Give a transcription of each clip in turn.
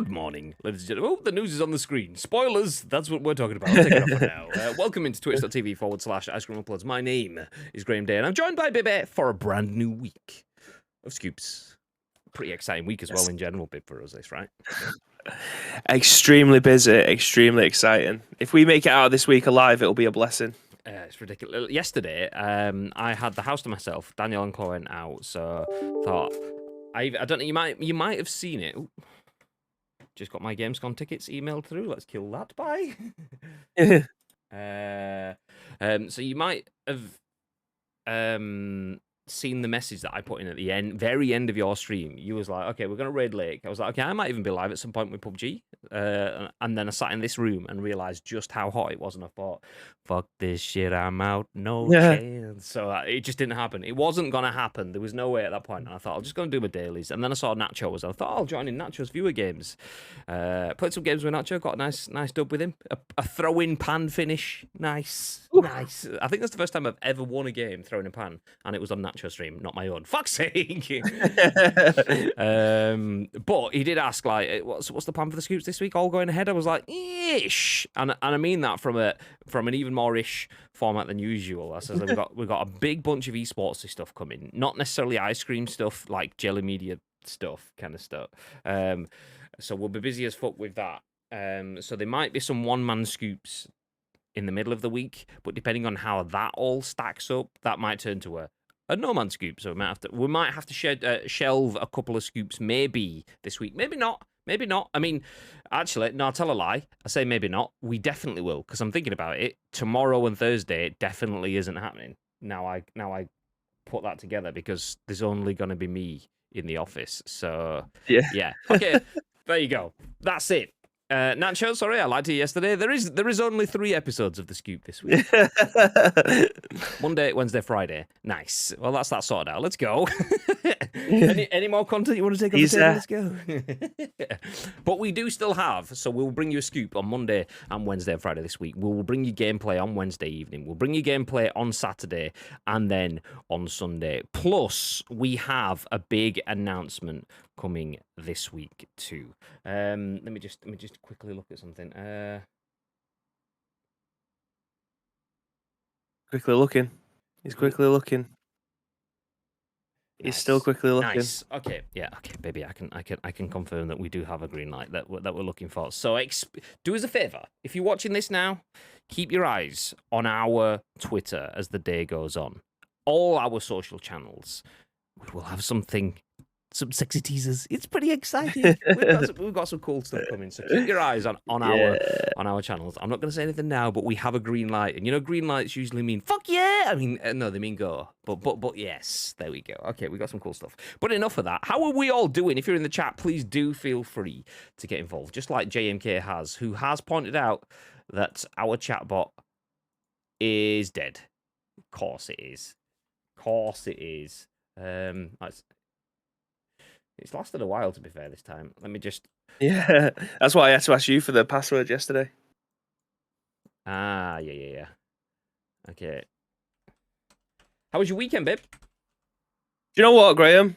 Good morning, ladies and gentlemen. Oh, the news is on the screen. Spoilers, that's what we're talking about. I'll take it off for now. Welcome into twitch.tv/Ice Cream Uploads. My name is Graham Day, and I'm joined by Bibby for a brand new week of scoops. Pretty exciting week as well in general, Bib, for us, this, right? Extremely busy, extremely exciting. If we make it out this week alive, it'll be a blessing. It's ridiculous. Yesterday, I had the house to myself. Daniel and Chloe went out, so thought I don't know. You might have seen it. Ooh. Just got my Gamescom tickets emailed through. Let's kill that. Bye. So you might have seen the message that I put in at the very end of your stream. You was like, okay, we're going to raid Lake. I was like, okay, I might even be live at some point with PUBG. And then I sat in this room and realized just how hot it was. And I thought, fuck this shit, I'm out. No chance. So it just didn't happen. It wasn't going to happen. There was no way at that point. And I thought, I'm just going to do my dailies. And then I saw Nacho's. I thought, I'll join in Nacho's viewer games. Played some games with Nacho. Got a nice dub with him. A throw-in pan finish. Nice. Nice. I think that's the first time I've ever won a game throwing a pan. And it was on Nacho stream, not my own. Fuck's sake. But he did ask, like, what's the plan for the scoops this week? All going ahead? I was like, ish. And I mean that from an even more ish format than usual. I says we've got a big bunch of esports stuff coming. Not necessarily ice cream stuff, like jelly media stuff, kind of stuff. So we'll be busy as fuck with that. So there might be some one-man scoops in the middle of the week, but depending on how that all stacks up, that might turn to a no-man scoop. So we might have to shelve a couple of scoops maybe this week. Maybe not. Maybe not. I mean, actually, no, I'll tell a lie. I say maybe not. We definitely will, because I'm thinking about it. Tomorrow and Thursday, it definitely isn't happening. Now I put that together, because there's only going to be me in the office. So, yeah. Okay, there you go. That's it. Nacho, sorry, I lied to you yesterday. There is only 3 episodes of The Scoop this week. Monday, Wednesday, Friday. Nice. Well, that's that sorted out. Let's go. Any more content you want to take on the table? Let's go. But we do still have, so we'll bring you a scoop on Monday and Wednesday and Friday this week. We'll bring you gameplay on Wednesday evening. We'll bring you gameplay on Saturday and then on Sunday. Plus, we have a big announcement coming this week too. Let me just quickly look at something. Quickly looking. He's quickly looking. He's still quickly looking. Nice. Okay. Yeah. Okay, baby. I can confirm that we do have a green light that we're looking for. So do us a favor. If you're watching this now, keep your eyes on our Twitter as the day goes on. All our social channels. We will have some sexy teasers. It's pretty exciting. We've got some cool stuff coming. So keep your eyes on our channels. I'm not going to say anything now, but we have a green light, and you know, green lights usually mean fuck yeah. I mean, no, they mean go. But yes, there we go. Okay, we got some cool stuff. But enough of that. How are we all doing? If you're in the chat, please do feel free to get involved. Just like JMK has, who has pointed out that our chatbot is dead. Of course it is. It's lasted a while, to be fair, this time. Let me just... Yeah, that's why I had to ask you for the password yesterday. Ah, yeah. Okay. How was your weekend, babe? Do you know what, Graham?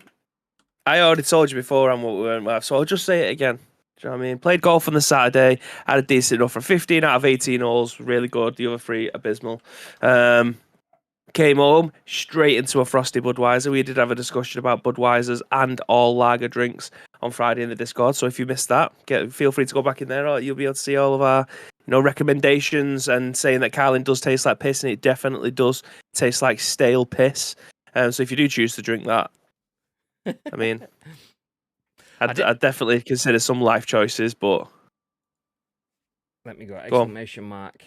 I already told you before what we went with, so I'll just say it again. Do you know what I mean? Played golf on the Saturday, had a decent enough for 15 out of 18 holes, really good. The other 3, abysmal. Came home, straight into a frosty Budweiser. We did have a discussion about Budweisers and all lager drinks on Friday in the Discord. So if you missed that, feel free to go back in there. Or you'll be able to see all of our, recommendations, and saying that Carlin does taste like piss, and it definitely does taste like stale piss. So if you do choose to drink that, I mean, I'd definitely consider some life choices. But let me go. Exclamation mark.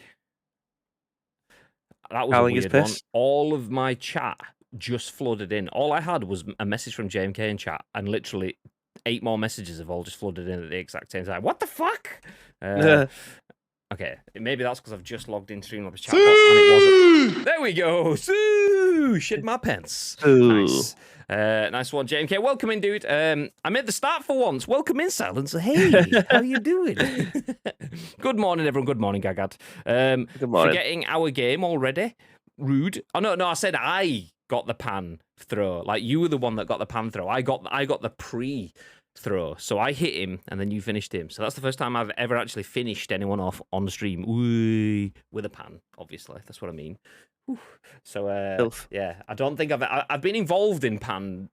That was Carling a weird one. All of my chat just flooded in. All I had was a message from JMK in chat, and literally 8 more messages have all just flooded in at the exact same time. What the fuck? Okay, maybe that's because I've just logged in Streamlabs chat, and it wasn't. There we go. Shit my pants. Nice. Nice one, JMK. Welcome in, dude. I made the start for once. Welcome in, Silencer. Hey, how you doing? Good morning, everyone. Good morning, Gagat. Good morning. Forgetting our game already. Rude. Oh, no, I said I got the pan throw. Like, you were the one that got the pan throw. I got the pre throw. So I hit him, and then you finished him. So that's the first time I've ever actually finished anyone off on the stream. Ooh, with a pan, obviously. That's what I mean. Whew. So yeah, I don't think I've been involved in pan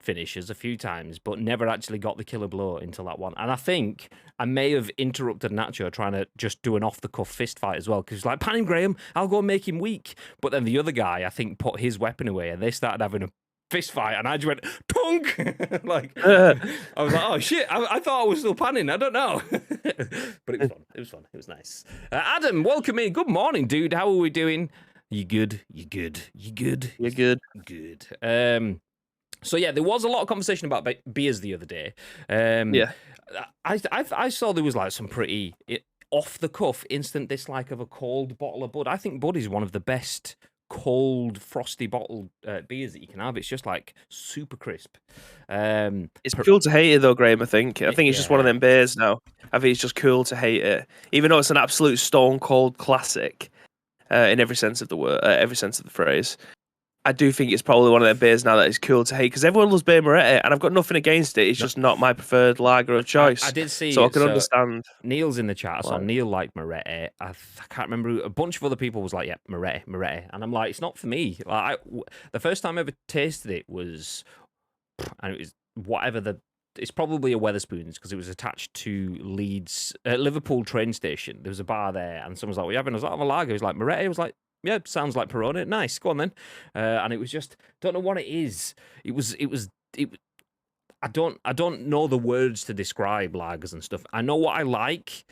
finishes a few times, but never actually got the killer blow until that one. And I think I may have interrupted Nacho trying to just do an off-the-cuff fist fight as well, because he's like, pan him, Graham, I'll go and make him weak. But then the other guy, I think, put his weapon away, and they started having a fist fight, and I just went, tunk! Like, I was like, oh, shit, I thought I was still panning, I don't know. But it was fun, it was fun, it was nice. Adam, welcome in, good morning, dude, how are we doing? You good? You good? You good? You're good. Good. So yeah, there was a lot of conversation about beers the other day. Yeah. I saw there was like some pretty off the cuff instant dislike of a cold bottle of Bud. I think Bud is one of the best cold frosty bottled beers that you can have. It's just like super crisp. It's cool to hate it though, Graham. I think it's just one of them beers now. I think it's just cool to hate it, even though it's an absolute stone cold classic in every sense of the word, every sense of the phrase. I do think it's probably one of them beers now that is cool to hate, because everyone loves Beer Moretti, and I've got nothing against it. It's just not my preferred lager of choice. I did see, so I can understand. Neil's in the chat. I saw Neil liked Moretti. I can't remember who, a bunch of other people was like, yeah, Moretti, and I'm like, it's not for me. Like, the first time I ever tasted it was, and it was whatever it's probably a Weatherspoons, because it was attached to Liverpool train station. There was a bar there, and someone was like, "What are you having?" I was like, "I'm a lager." He was like, "Moretti." I was like, "Yeah, sounds like Peroni. Nice, go on then." And it was just, don't know what it is. I don't know the words to describe lagers and stuff. I know what I like,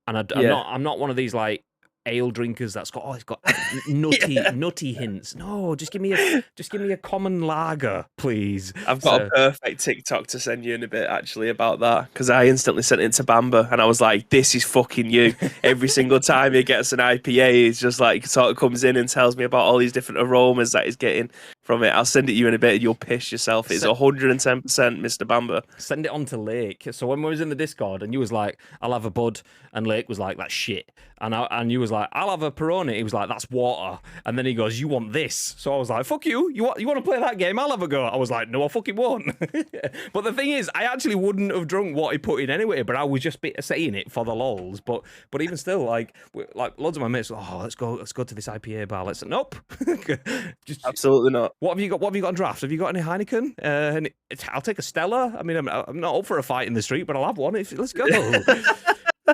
and I'm not one of these like ale drinkers that's got it's got nutty hints. No, just give me a common lager, please. I've got a perfect TikTok to send you in a bit actually about that, because I instantly sent it to Bamba and I was like, this is fucking you. Every single time he gets an IPA, he's just like sort of comes in and tells me about all these different aromas that he's getting from it. I'll send it you in a bit and you'll piss yourself. It's 110% Mr. Bamba. Send it on to Lake. So when we was in the Discord and you was like, I'll have a Bud, and Lake was like, that's shit. And you was like, I'll have a Peroni. He was like, that's water. And then he goes, you want this? So I was like, fuck you. You want to play that game? I'll have a go. I was like, no, I fucking won't. But the thing is, I actually wouldn't have drunk what he put in anyway, but I was just saying it for the lols. But even still, like loads of my mates, let's go to this IPA bar. Nope. Absolutely not. What have you got? What have you got on draft? Have you got any Heineken? I'll take a Stella. I mean, I'm not up for a fight in the street, but I'll have one. Let's go.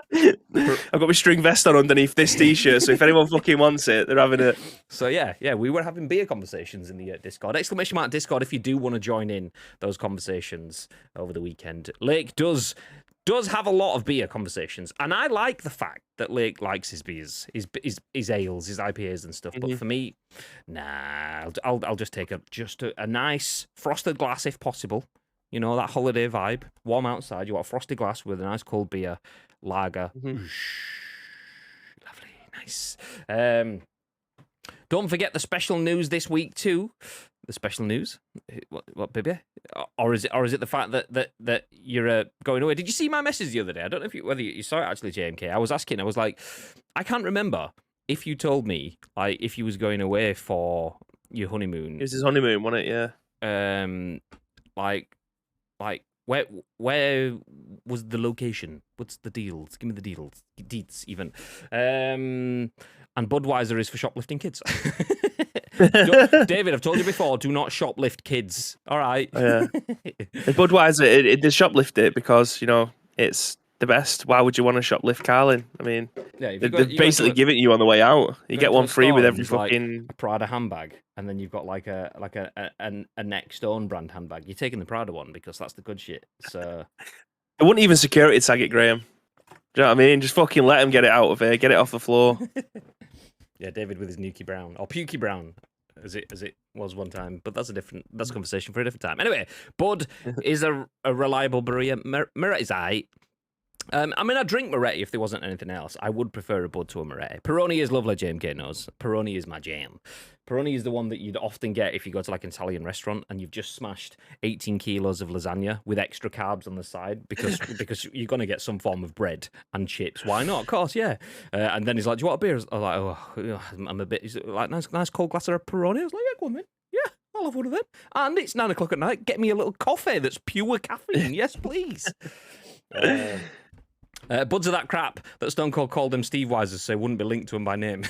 I've got my string vest on underneath this t-shirt, so if anyone fucking wants it, they're having it. So yeah, we were having beer conversations in the Discord. !! Discord if you do want to join in those conversations over the weekend. Lake does have a lot of beer conversations, and I like the fact that Lake likes his beers, his ales, his IPAs and stuff. But for me, nah, I'll just take a nice frosted glass if possible. You know, that holiday vibe, warm outside. You want a frosted glass with a nice cold beer, lager. Lovely, nice. Don't forget the special news this week too. The special news, what baby? Or is it the fact that you're going away? Did you see my message the other day? I don't know whether you saw it actually, JMK. I was asking. I was like, I can't remember if you told me like if you was going away for your honeymoon. It was his honeymoon, wasn't it? Yeah. Like where was the location? What's the deals? Give me the deets even. And Budweiser is for shoplifting kids. David, I've told you before, do not shoplift kids. All right. Yeah. Budweiser, they shoplift it because, you know, it's the best. Why would you want to shoplift Carlin? I mean, they basically give it you on the way out. You get one free with every fucking like a Prada handbag, and then you've got like a Neck Stone brand handbag. You're taking the Prada one because that's the good shit. So they wouldn't even security tag it, Graham. Do you know what I mean? Just fucking let him get it out of here, get it off the floor. Yeah, David with his Nuki Brown or Pukey Brown, as it was one time, but that's a conversation for a different time. Anyway, Bud is a reliable brewer. Moretti's aight. I mean, I'd drink Moretti if there wasn't anything else. I would prefer a Bud to a Moretti. Peroni is lovely, JMK knows. Peroni is my jam. Peroni is the one that you'd often get if you go to like an Italian restaurant and you've just smashed 18 kilos of lasagna with extra carbs on the side because you're going to get some form of bread and chips. Why not? Of course, yeah. And then he's like, do you want a beer? I was like, I'm a bit... He's like, nice cold glass of Peroni. I was like, yeah, go on then. Yeah, I'll have one of them. And it's 9 o'clock at night. Get me a little coffee that's pure caffeine. Yes, please. Buds of that crap that Stone Cold called them Steve Weisers, so wouldn't be linked to him by name.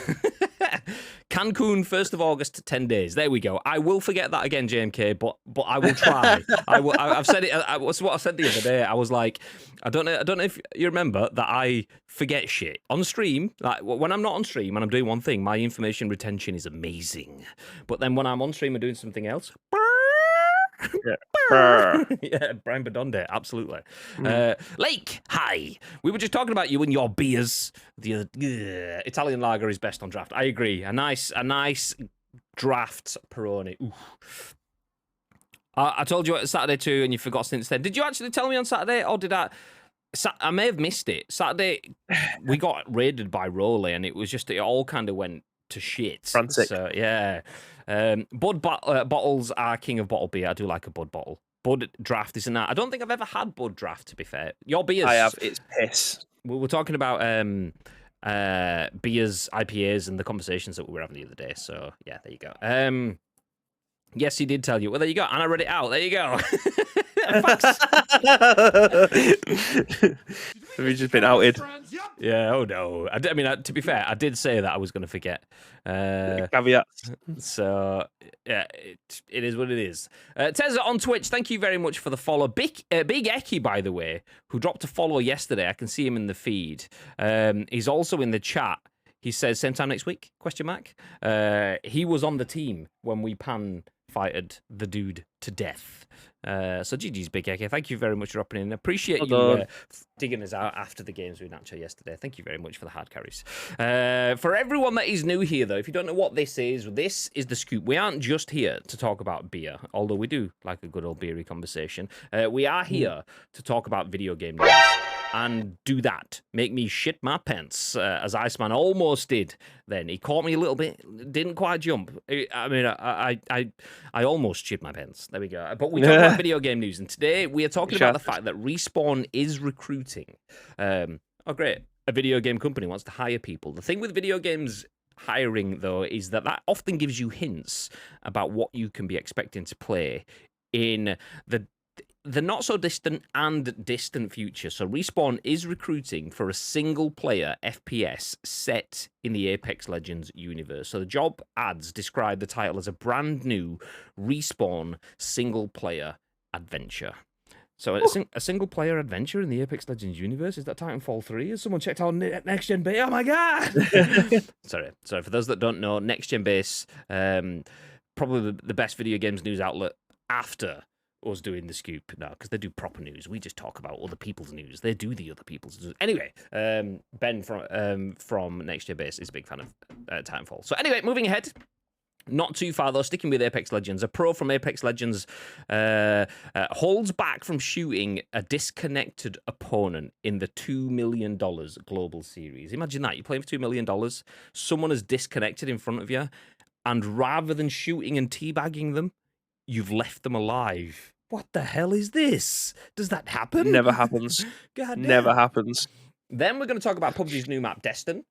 Cancun, 1st of August, 10 days. There we go. I will forget that again, JMK, but I will try. I've said it. What's what I said the other day. I was like, I don't know if you remember that I forget shit on stream. Like when I'm not on stream and I'm doing one thing, my information retention is amazing. But then when I'm on stream and doing something else. Yeah, Brian Badonde, absolutely. Lake, hi. We were just talking about you and your beers. The Italian lager is best on draft. I agree. A nice draft Peroni. Oof. I told you Saturday too, and you forgot since then. Did you actually tell me on Saturday, or did I may have missed it? Saturday, we got raided by Rolly, and it was just it all kind of went to shit. Frantic. So yeah. Bud bottles are king of bottle beer. I do like a Bud bottle. Bud draft isn't that? I don't think I've ever had Bud draft, to be fair. Your beers. I have. It's piss. We were talking about beers, IPAs, and the conversations that we were having the other day. So yeah, there you go. Yes, he did tell you. Well, there you go. And I read it out. There you go. Have you just been outed? Yeah, oh no. I mean, to be fair, I did say that I was going to forget. Caveats. So, yeah, it is what it is. Tezza on Twitch, thank you very much for the follow. Big Eki, by the way, who dropped a follow yesterday. I can see him in the feed. He's also in the chat. He says, same time next week, question mark. He was on the team when we fighted the dude to death. So GG's Big Eki. Thank you very much for dropping in. Appreciate you digging us out after the games we Nacho yesterday. Thank you very much for the hard carries. For everyone that is new here, though, if you don't know what this is the scoop. We aren't just here to talk about beer, although we do like a good old beery conversation. We are here to talk about video game news. And do that. Make me shit my pants, as Iceman almost did then. He caught me a little bit, didn't quite jump. I mean, I almost shit my pants. There we go. But we talk about video game news, and today we are talking about the fact that Respawn is recruiting. Oh, great. A video game company wants to hire people. The thing with video games hiring, though, is that often gives you hints about what you can be expecting to play in the not so distant and distant future. So Respawn is recruiting for a single player FPS set in the Apex Legends universe. So the job ads describe the title as a brand new Respawn single player adventure. So a single player adventure in the Apex Legends universe? Is that Titanfall 3? Has someone checked out Next Gen Base? Oh my god! Sorry, for those that don't know, Next Gen Base, probably the best video games news outlet after us doing the scoop now, because they do proper news. We just talk about other people's news. They do the other people's news. Anyway, Ben from Next Year Base is a big fan of Titanfall. So anyway, moving ahead. Not too far, though, sticking with Apex Legends. A pro from Apex Legends holds back from shooting a disconnected opponent in the $2 million global series. Imagine that. You're playing for $2 million. Someone is disconnected in front of you, and rather than shooting and teabagging them, you've left them alive. What the hell is this? Does that happen? Never happens. God damn. Never happens. Then we're going to talk about PUBG's new map, Deston,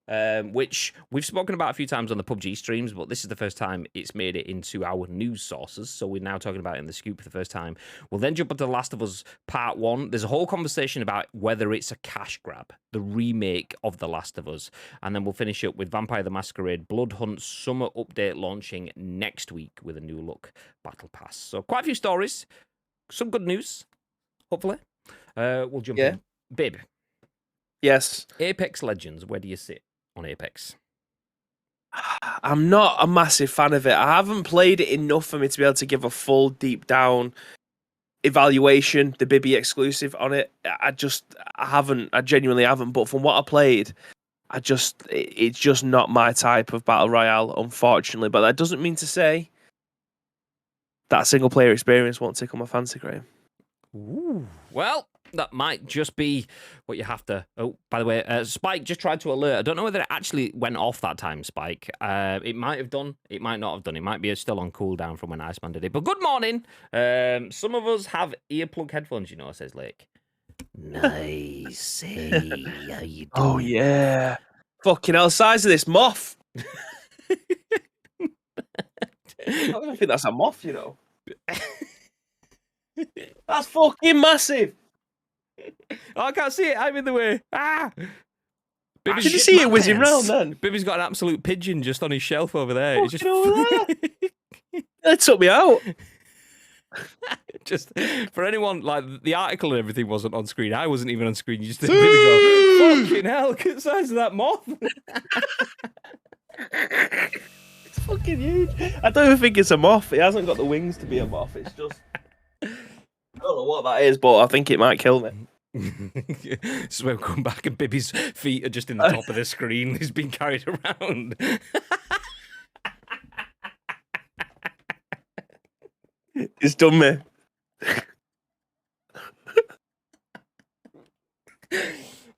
which we've spoken about a few times on the PUBG streams, but this is the first time it's made it into our news sources, so we're now talking about it in the scoop for the first time. We'll then jump into The Last of Us Part 1. There's a whole conversation about whether it's a cash grab, the remake of The Last of Us, and then we'll finish up with Vampire the Masquerade Blood Hunt Summer Update launching next week with a new look Battle Pass. So quite a few stories, some good news, hopefully. We'll jump in. Babe. Yes. Apex Legends, where do you sit on Apex? I'm not a massive fan of it. I haven't played it enough for me to be able to give a full, deep down evaluation, the Bibby exclusive on it. I genuinely haven't. But from what I played, it's just not my type of battle royale, unfortunately. But that doesn't mean to say that single player experience won't tickle my fancy, Graham. Ooh. Well, that might just be what you have to... Oh, by the way, Spike just tried to alert. I don't know whether it actually went off that time, Spike. It might have done. It might not have done. It might be still on cooldown from when Iceman did it. But good morning. Some of us have earplug headphones, says Lake. Nice. Hey, how you doing? Oh, yeah. Fucking hell, size of this moth. I don't even think that's a moth, you know. That's fucking massive. Oh, I can't see it. I'm in the way. Ah! Did you see it whizzing round then? Bibby's got an absolute pigeon just on his shelf over there. It's just over there. It took me out. Just for anyone, like the article and everything wasn't on screen. I wasn't even on screen. You just didn't go, fucking hell, look at the size of that moth. It's fucking huge. I don't even think it's a moth. It hasn't got the wings to be a moth. It's just, I don't know what that is, but I think it might kill me. So we'll come back and Bibby's feet are just in the top of the screen. He's been carried around. It's done me.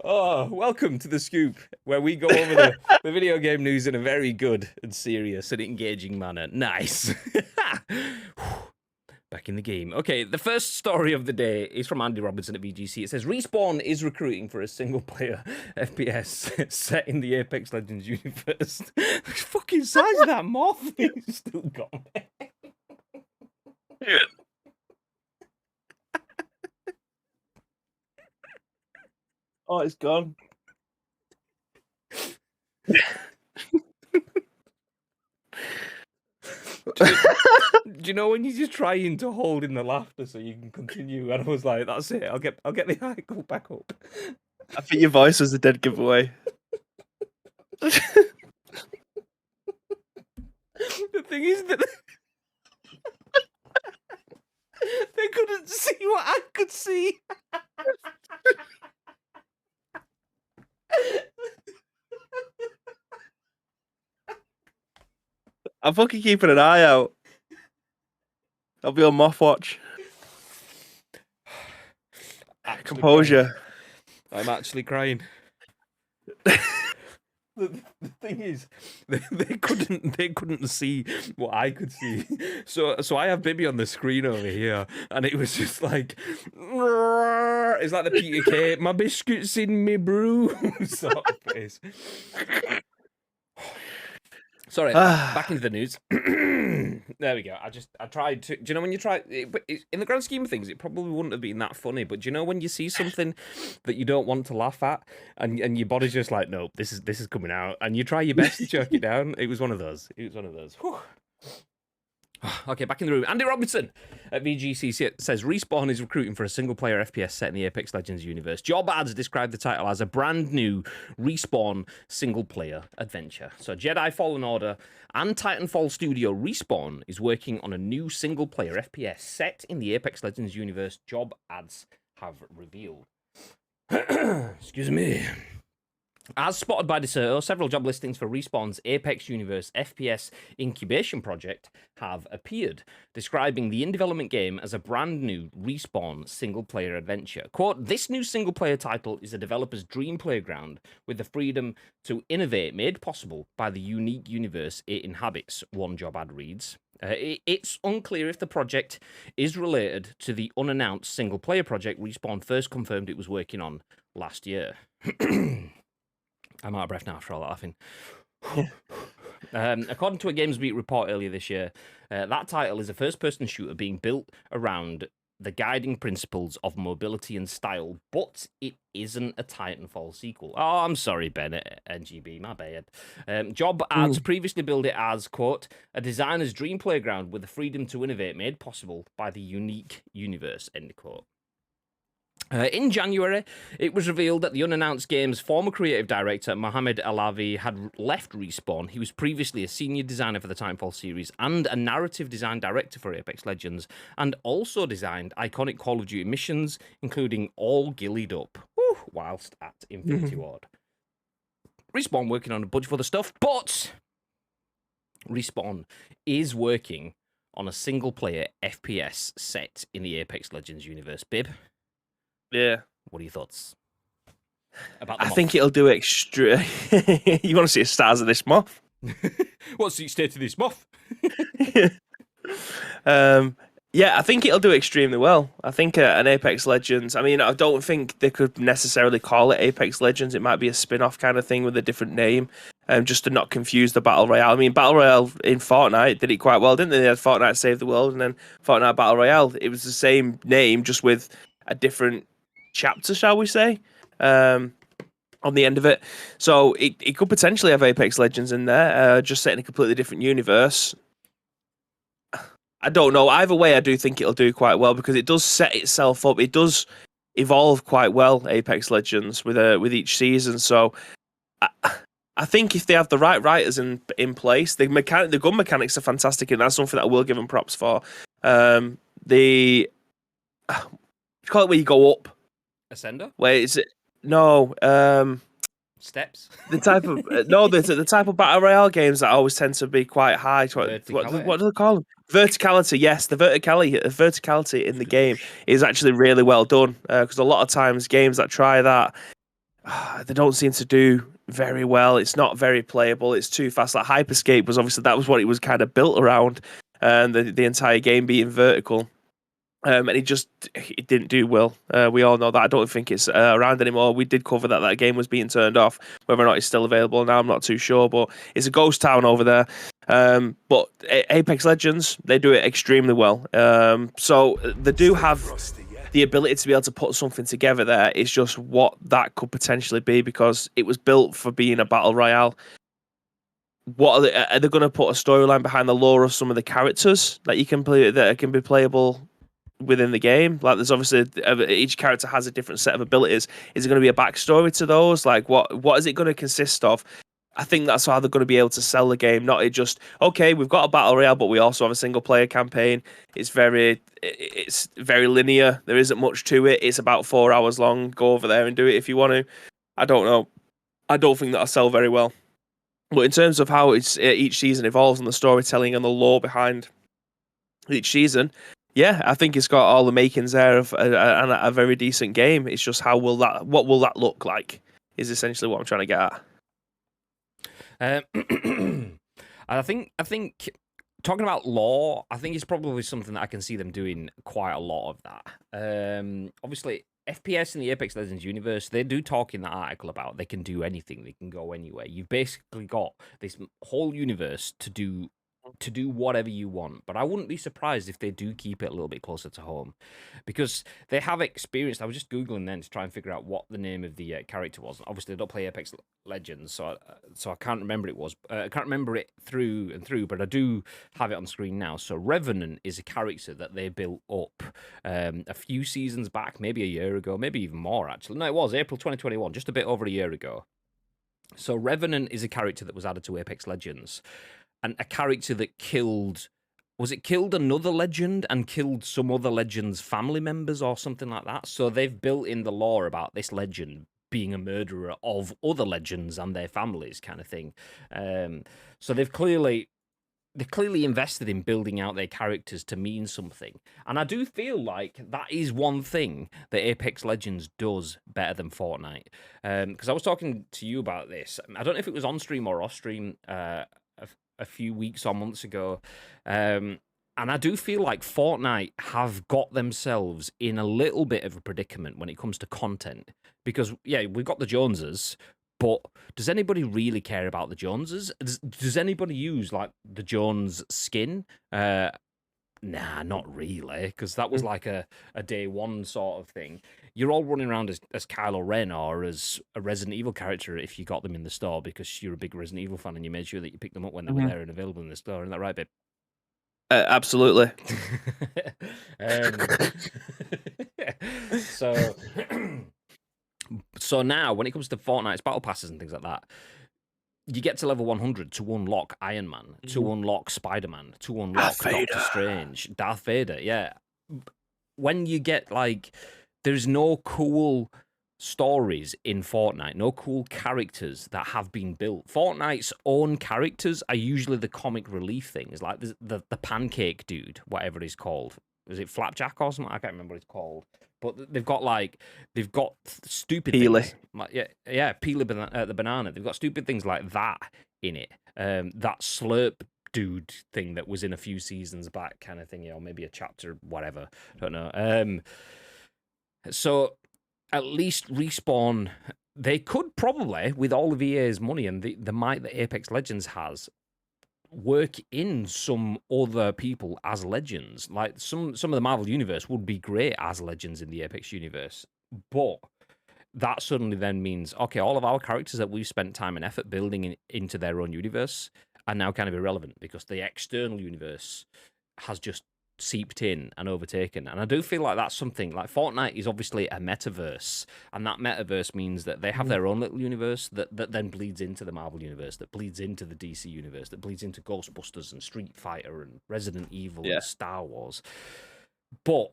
Oh, welcome to The Scoop, where we go over the video game news in a very good and serious and engaging manner. Nice. Back in the game. Okay, the first story of the day is from Andy Robertson at VGC. It says, Respawn is recruiting for a single-player FPS set in the Apex Legends universe. The fucking size of that moth. He's still got me. Oh, it's gone. Do you know when you're just trying to hold in the laughter so you can continue? And I was like, that's it. I'll get the article back up. I think your voice was a dead giveaway. The thing is that they couldn't see what I could see. I'm fucking keeping an eye out. I'll be on moth watch. Composure. I'm actually crying. The thing is, they couldn't see what I could see. So I have Bibby on the screen over here, and it was just like, it's like the Peter Kay, my biscuits in me brew sort of face. Sorry, back into the news. There we go. I tried to. Do you know when you try? In the grand scheme of things, it probably wouldn't have been that funny. But do you know when you see something that you don't want to laugh at, and your body's just like, nope, this is coming out, and you try your best to choke it down. It was one of those. Whew. Okay, back in the room. Andy Robertson at VGC says Respawn is recruiting for a single-player FPS set in the Apex Legends universe. Job ads describe the title as a brand new Respawn single-player adventure. So Jedi Fallen Order and Titanfall studio Respawn is working on a new single-player FPS set in the Apex Legends universe. Job ads have revealed. Excuse me. As spotted by Deston, several job listings for Respawn's Apex Universe FPS incubation project have appeared, describing the in-development game as a brand new Respawn single-player adventure. Quote, this new single-player title is a developer's dream playground with the freedom to innovate made possible by the unique universe it inhabits, one job ad reads. It's unclear if the project is related to the unannounced single-player project Respawn first confirmed it was working on last year. I'm out of breath now after all that laughing. According to a GamesBeat report earlier this year, that title is a first-person shooter being built around the guiding principles of mobility and style, but it isn't a Titanfall sequel. Oh, I'm sorry, Ben at NGB, my bad. Job ads previously billed it as, quote, a designer's dream playground with the freedom to innovate made possible by the unique universe, end quote. In January, it was revealed that the unannounced game's former creative director, Mohamed Alavi, had left Respawn. He was previously a senior designer for the Titanfall series and a narrative design director for Apex Legends, and also designed iconic Call of Duty missions, including All Gillied Up, whilst at Infinity Ward. Respawn working on a bunch of other stuff, but Respawn is working on a single-player FPS set in the Apex Legends universe. Bib? Yeah. What are your thoughts about the I moth? think it'll do extra. You want to see the stars of this moth? What's the state of this moth? Yeah, I think it'll do extremely well. I think an Apex Legends, I mean, I don't think they could necessarily call it Apex Legends. It might be a spin-off kind of thing with a different name. just to not confuse the Battle Royale. I mean, Battle Royale in Fortnite did it quite well, didn't they? They had Fortnite Save the World and then Fortnite Battle Royale. It was the same name, just with a different chapter, shall we say, on the end of it. So it could potentially have Apex Legends in there, just set in a completely different universe. I don't know. Either way, I do think it'll do quite well because it does set itself up. It does evolve quite well, Apex Legends, with each season. So I think if they have the right writers in place, the gun mechanics are fantastic, and that's something that I will give them props for. The call it where you go up. Ascender? Wait, is it? No. Steps? The type of the type of battle royale games that always tend to be quite high. What do they call them? Verticality. Yes, the verticality in the game is actually really well done. Because a lot of times games that try that, they don't seem to do very well. It's not very playable. It's too fast. Like Hyperscape was obviously that was what it was kind of built around, and the entire game being vertical. And it didn't do well. We all know that. I don't think it's around anymore. We did cover that game was being turned off. Whether or not it's still available now, I'm not too sure. But it's a ghost town over there. But Apex Legends, they do it extremely well. So they do have the ability to be able to put something together there. It's just what that could potentially be because it was built for being a battle royale. What are they going to put a storyline behind the lore of some of the characters that you can play that can be playable within the game? Like there's obviously each character has a different set of abilities. Is it going to be a backstory to those? Like what is it going to consist of? I think that's how they're going to be able to sell the game. Not it just okay, we've got a battle royale, but we also have a single player campaign. It's very linear. There isn't much to it. It's about 4 hours long. Go over there and do it if you want to. I don't know. I don't think that'll sell very well. But in terms of how each season evolves and the storytelling and the lore behind each season, yeah, I think it's got all the makings there of a very decent game. It's just what will that look like is essentially what I'm trying to get at. I think talking about lore, I think it's probably something that I can see them doing quite a lot of that. Obviously, FPS in the Apex Legends universe, they do talk in that article about they can do anything, they can go anywhere. You've basically got this whole universe to do whatever you want, but I wouldn't be surprised if they do keep it a little bit closer to home, because they have experienced. I was just googling then to try and figure out what the name of the character was. Obviously, I don't play Apex Legends, so I can't remember I can't remember it through and through, but I do have it on screen now. So Revenant is a character that they built up a few seasons back, maybe a year ago, maybe even more actually. No, it was April 2021, just a bit over a year ago. So Revenant is a character that was added to Apex Legends. And a character that killed another legend and killed some other legend's family members or something like that. So they've built in the lore about this legend being a murderer of other legends and their families, kind of thing. So they're clearly invested in building out their characters to mean something. And I do feel like that is one thing that Apex Legends does better than Fortnite. Because I was talking to you about this. I don't know if it was on stream or off stream a few weeks or months ago. And I do feel like Fortnite have got themselves in a little bit of a predicament when it comes to content. Because, yeah, we've got the Joneses, but does anybody really care about the Joneses? Does anybody use, like, the Jones skin? Nah, not really, because that was like a day one sort of thing. You're all running around as Kylo Ren or as a Resident Evil character if you got them in the store because you're a big Resident Evil fan and you made sure that you picked them up when they were there and available in the store. Isn't that right, babe? Absolutely. So now, when it comes to Fortnite's battle passes and things like that, you get to level 100 to unlock Iron Man, to unlock Spider-Man, to unlock Doctor Strange, Darth Vader, yeah. When you get, like, there's no cool stories in Fortnite, no cool characters that have been built. Fortnite's own characters are usually the comic relief things, like the pancake dude, whatever he's called. Is it Flapjack or something? I can't remember what it's called. But they've got stupid Peely. things. Like, yeah, Peely the banana. They've got stupid things like that in it. That slurp dude thing that was in a few seasons back, kind of thing, or maybe a chapter, whatever. I don't know. So at least Respawn they could probably, with all of EA's money and the might that Apex Legends has, work in some other people as legends. Like some of the Marvel universe would be great as legends in the Apex universe, but that suddenly then means, okay, all of our characters that we've spent time and effort building into their own universe are now kind of irrelevant because the external universe has just seeped in and overtaken. And I do feel like that's something like Fortnite is obviously a metaverse, and that metaverse means that they have their own little universe that then bleeds into the Marvel universe, that bleeds into the DC universe, that bleeds into Ghostbusters and Street Fighter and Resident Evil and Star Wars. But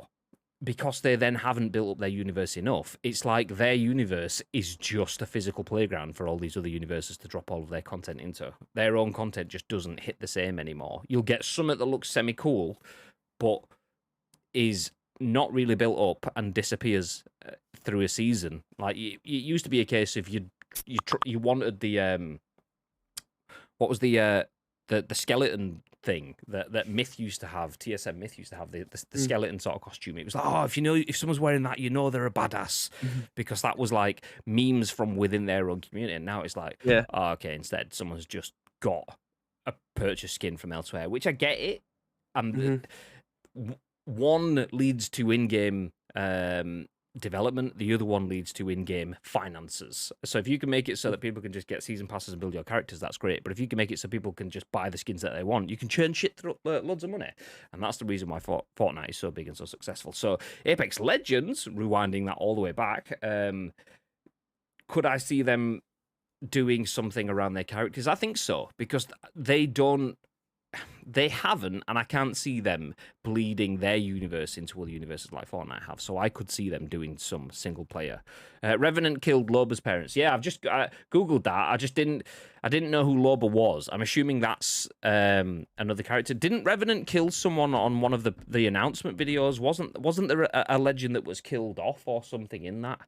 because they then haven't built up their universe enough, it's like their universe is just a physical playground for all these other universes to drop all of their content into. Their own content just doesn't hit the same anymore. You'll get something that looks semi-cool, but is not really built up and disappears through a season. Like it used to be a case of you wanted the what was the skeleton thing that Myth used to have, TSM Myth used to have the skeleton sort of costume. It was like, oh, if someone's wearing that, they're a badass, because that was like memes from within their own community. And now it's like, oh, okay, instead someone's just got a purchase skin from elsewhere, which I get it. And one leads to in-game development, the other one leads to in-game finances. So if you can make it so that people can just get season passes and build your characters, that's great. But if you can make it so people can just buy the skins that they want, you can churn shit through loads of money. And that's the reason why Fortnite is so big and so successful. So Apex Legends, rewinding that all the way back, could I see them doing something around their characters? I think so, because they haven't, and I can't see them bleeding their universe into other universes like Fortnite have. So I could see them doing some single player. Revenant killed Loba's parents. Yeah, I've just googled that. I didn't know who Loba was. I'm assuming that's another character. Didn't Revenant kill someone on one of the announcement videos? Wasn't there a legend that was killed off or something in that?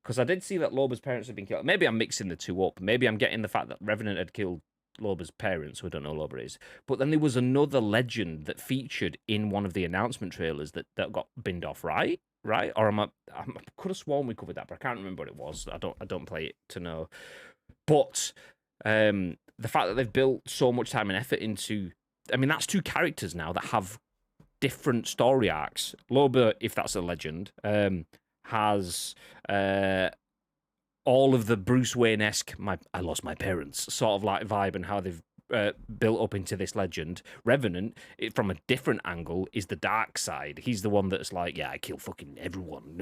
Because I did see that Loba's parents had been killed. Maybe I'm mixing the two up. Maybe I'm getting the fact that Revenant had killed Loba's parents, who I don't know who Loba is. But then there was another legend that featured in one of the announcement trailers that got binned off, right? Or I could have sworn we covered that, but I can't remember what it was. I don't play it to know. But the fact that they've built so much time and effort into, I mean, that's two characters now that have different story arcs. Loba, if that's a legend, has all of the Bruce Wayne-esque, I lost my parents sort of like vibe, and how they've built up into this legend. Revenant, from a different angle, is the dark side. He's the one that's like, yeah, I kill fucking everyone.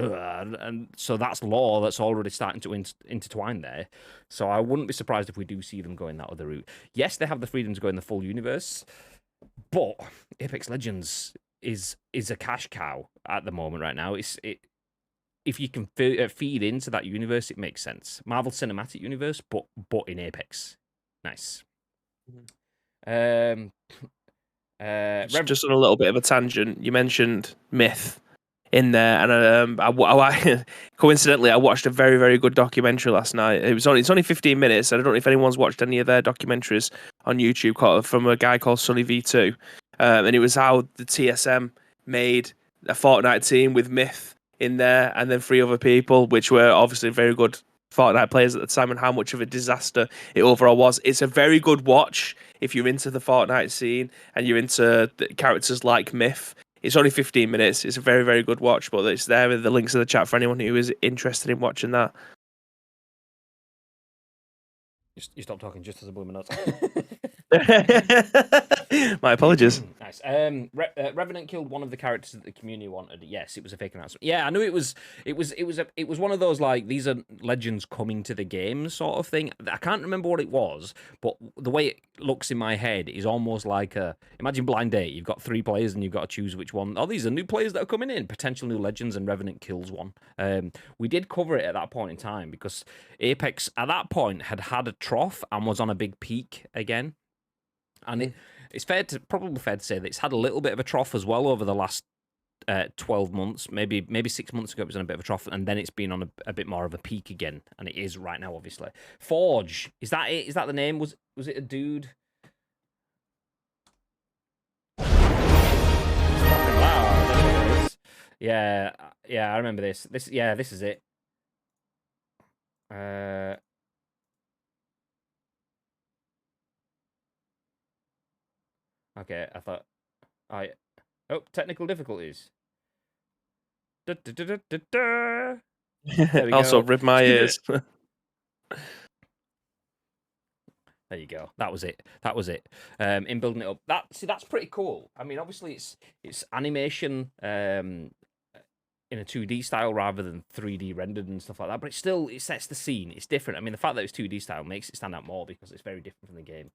And so that's lore that's already starting to intertwine there. So I wouldn't be surprised if we do see them going that other route. Yes, they have the freedom to go in the full universe, but Apex Legends is a cash cow at the moment right now. If you can feed into that universe, it makes sense. Marvel Cinematic Universe, but in Apex. Nice. Just on a little bit of a tangent, you mentioned Myth in there, and I coincidentally I watched a very, very good documentary last night. It's only 15 minutes, and I don't know if anyone's watched any of their documentaries on YouTube from a guy called Sunny V2, and it was how the TSM made a Fortnite team with Myth in there, and then 3 other people, which were obviously very good Fortnite players at the time, and how much of a disaster it overall was. It's a very good watch if you're into the Fortnite scene and you're into the characters like Myth. It's only 15 minutes. It's a very, very good watch, but it's there with the links in the chat for anyone who is interested in watching that. You stop talking just as a blooming nuts. My apologies. Nice. Revenant killed one of the characters that the community wanted. Yes, it was a fake announcement. Yeah, I knew it was one of those, like, these are legends coming to the game sort of thing. I can't remember what it was, but the way it looks in my head is almost like imagine Blind Date. You've got 3 players and you've got to choose which one. Oh, these are new players that are coming in, potential new legends, and Revenant kills one. We did cover it at that point in time because Apex at that point had a trough and was on a big peak again. And it's probably fair to say that it's had a little bit of a trough as well over the last 12 months. Maybe 6 months ago it was on a bit of a trough, and then it's been on a bit more of a peak again, and it is right now, obviously. Forge, is that it? Is that the name? Was it a dude? Yeah, I remember this. This is it. Okay, I thought oh, technical difficulties. Da, da, da, da, da, da. There we Also, go. rip my ears. There you go. That was it. That was it. In building it up. That's pretty cool. I mean, obviously it's animation in a 2D style rather than 3D rendered and stuff like that, but it sets the scene. It's different. I mean, the fact that it's 2D style makes it stand out more because it's very different from the game.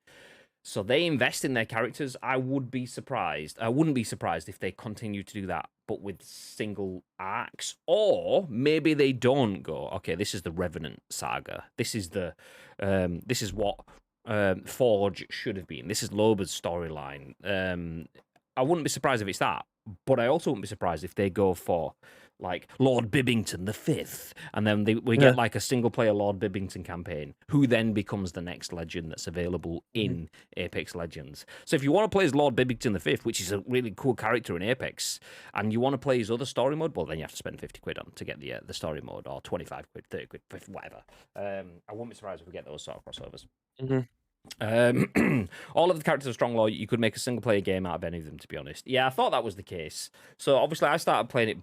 So they invest in their characters. I wouldn't be surprised if they continue to do that, but with single arcs. Or maybe they don't go, okay, this is the Revenant saga. This is what Forge should have been. This is Loba's storyline. I wouldn't be surprised if it's that, but I also wouldn't be surprised if they go for like Lord Bibbington the Fifth, and then we get like a single player Lord Bibbington campaign, who then becomes the next legend that's available in Apex Legends. So if you want to play as Lord Bibbington the Fifth, which is a really cool character in Apex, and you want to play his other story mode, well then you have to spend 50 quid on to get the story mode, or 25 quid, 30 quid, 50, whatever. I wouldn't be surprised if we get those sort of crossovers. All of the characters are strong lore. You could make a single player game out of any of them, to be honest. Yeah, I thought that was the case. So obviously I started playing it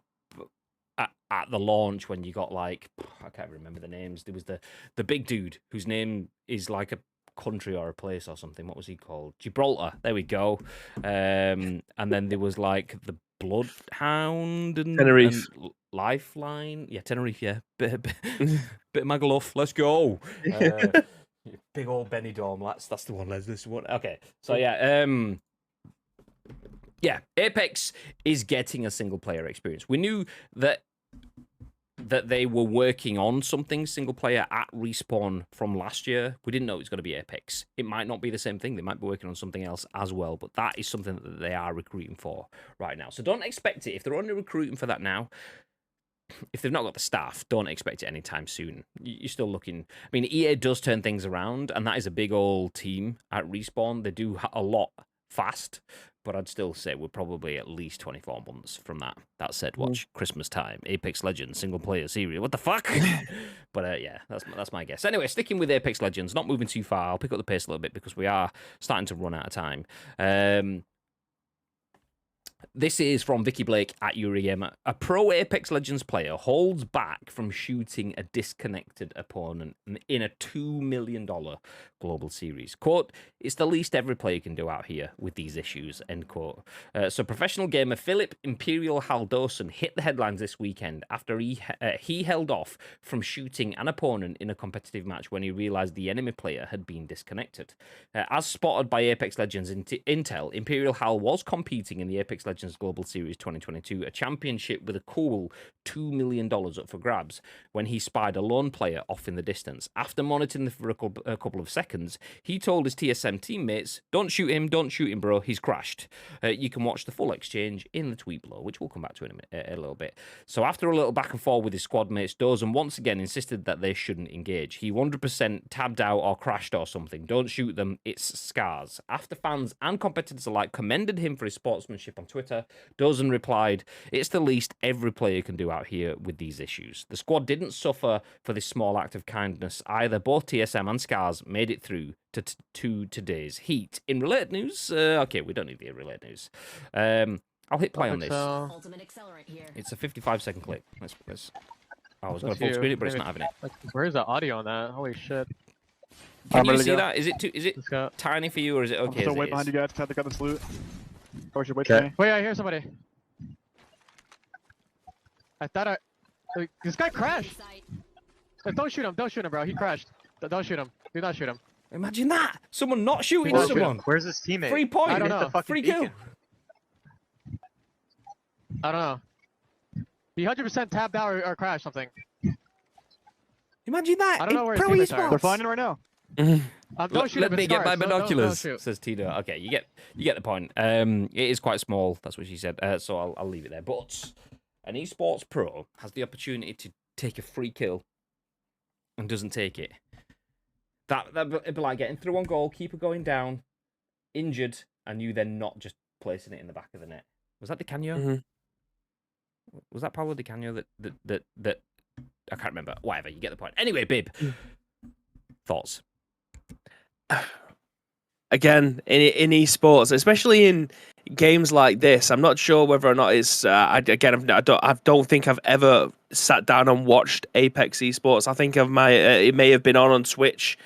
at the launch when you got like, I can't remember the names. There was the big dude whose name is like a country or a place or something. What was he called? Gibraltar. There we go. And then there was like the Bloodhound and Tenerife. and Lifeline. Yeah, Tenerife. Yeah, bit of Magaluf. Let's go. Big old Benidorm. That's the one. This one. Okay. So yeah. Yeah, Apex is getting a single player experience. We knew that they were working on something single player at Respawn from last year. We didn't know it was going to be Apex. It might not be the same thing. They might be working on something else as well, but that is something that they are recruiting for right now. So don't expect it. If they're only recruiting for that now, if they've not got the staff, don't expect it anytime soon. You're still looking. I mean, EA does turn things around, and that is a big old team at Respawn. They do a lot fast, but I'd still say we're probably at least 24 months from that. That said, watch Christmas time, Apex Legends, single player series. What the fuck? But yeah, that's my guess. Anyway, sticking with Apex Legends, not moving too far. I'll pick up the pace a little bit because we are starting to run out of time. This is from Vikki Blake at Euragamer. A pro Apex Legends player holds back from shooting a disconnected opponent in a $2 million global series. Quote, it's the least every player can do out here with these issues, end quote. So professional gamer Philip Imperial Haldorson hit the headlines this weekend after he held off from shooting an opponent in a competitive match when he realized the enemy player had been disconnected. As spotted by Apex Legends Intel, Imperial Hal was competing in the Apex Legends Global Series 2022, a championship with a cool $2 million up for grabs, when he spied a lone player off in the distance. After monitoring for a couple of seconds, he told his TSM teammates, don't shoot him, bro, he's crashed. You can watch the full exchange in the tweet below, which we'll come back to in a little bit. So after a little back and forth with his squad mates, Dozen once again insisted that they shouldn't engage. He 100% tabbed out or crashed or something. Don't shoot them, it's scars. After fans and competitors alike commended him for his sportsmanship on Twitter, Dozen replied, it's the least every player can do out here with these issues. The squad didn't suffer for this small act of kindness either. Both TSM and Scars made it through to today's heat. In related news, okay, we don't need the related news. I'll hit play on this. It's a 55-second clip. Let's. I was going to full screen it, but it's not having it. Where's the audio on that? Holy shit! Can you see that? Is it tiny for you, or is it okay? I'm still waiting behind you guys. Have to cut this loot. Or should wait Okay. for me. Wait, I hear somebody. I thought this guy crashed. Don't shoot him, bro. He crashed. Don't shoot him. Do not shoot him. Imagine that. Someone not shooting Don't someone. Where's his teammate? 3 point. I don't know. Free kill. I don't know. He 100% tapped out or crashed something. Imagine that. I don't know where his Pro teammates are. They're flying in right now. Don't shoot Let him. me get my binoculars, Don't shoot. says Tito. Okay, you get the point. It is quite small. That's what she said. So I'll leave it there. But an esports pro has the opportunity to take a free kill and doesn't take it. That'd be like getting through on goal, keeper going down, injured, and you then not just placing it in the back of the net. Was that Di Canio? Mm-hmm. Was that Paulo Di Canio that I can't remember. Whatever, you get the point. Anyway, Bib, thoughts? again, in esports, especially in games like this, I'm not sure whether or not it's. I don't think I've ever sat down and watched Apex esports. I think it may have been on Twitch,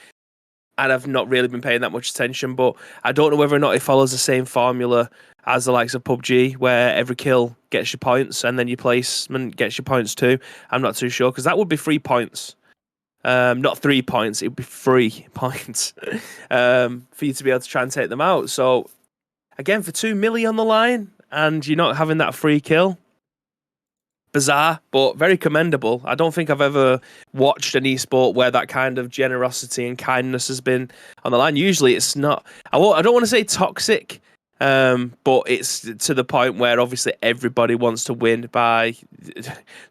and I've not really been paying that much attention. But I don't know whether or not it follows the same formula as the likes of PUBG, where every kill gets you points, and then your placement gets you points too. I'm not too sure, because that would be 3 points. Not 3 points, it would be 3 points for you to be able to try and take them out. So, again, for 2 million on the line, and you're not having that free kill, bizarre, but very commendable. I don't think I've ever watched an esport where that kind of generosity and kindness has been on the line. Usually it's not, I don't want to say toxic, but it's to the point where obviously everybody wants to win by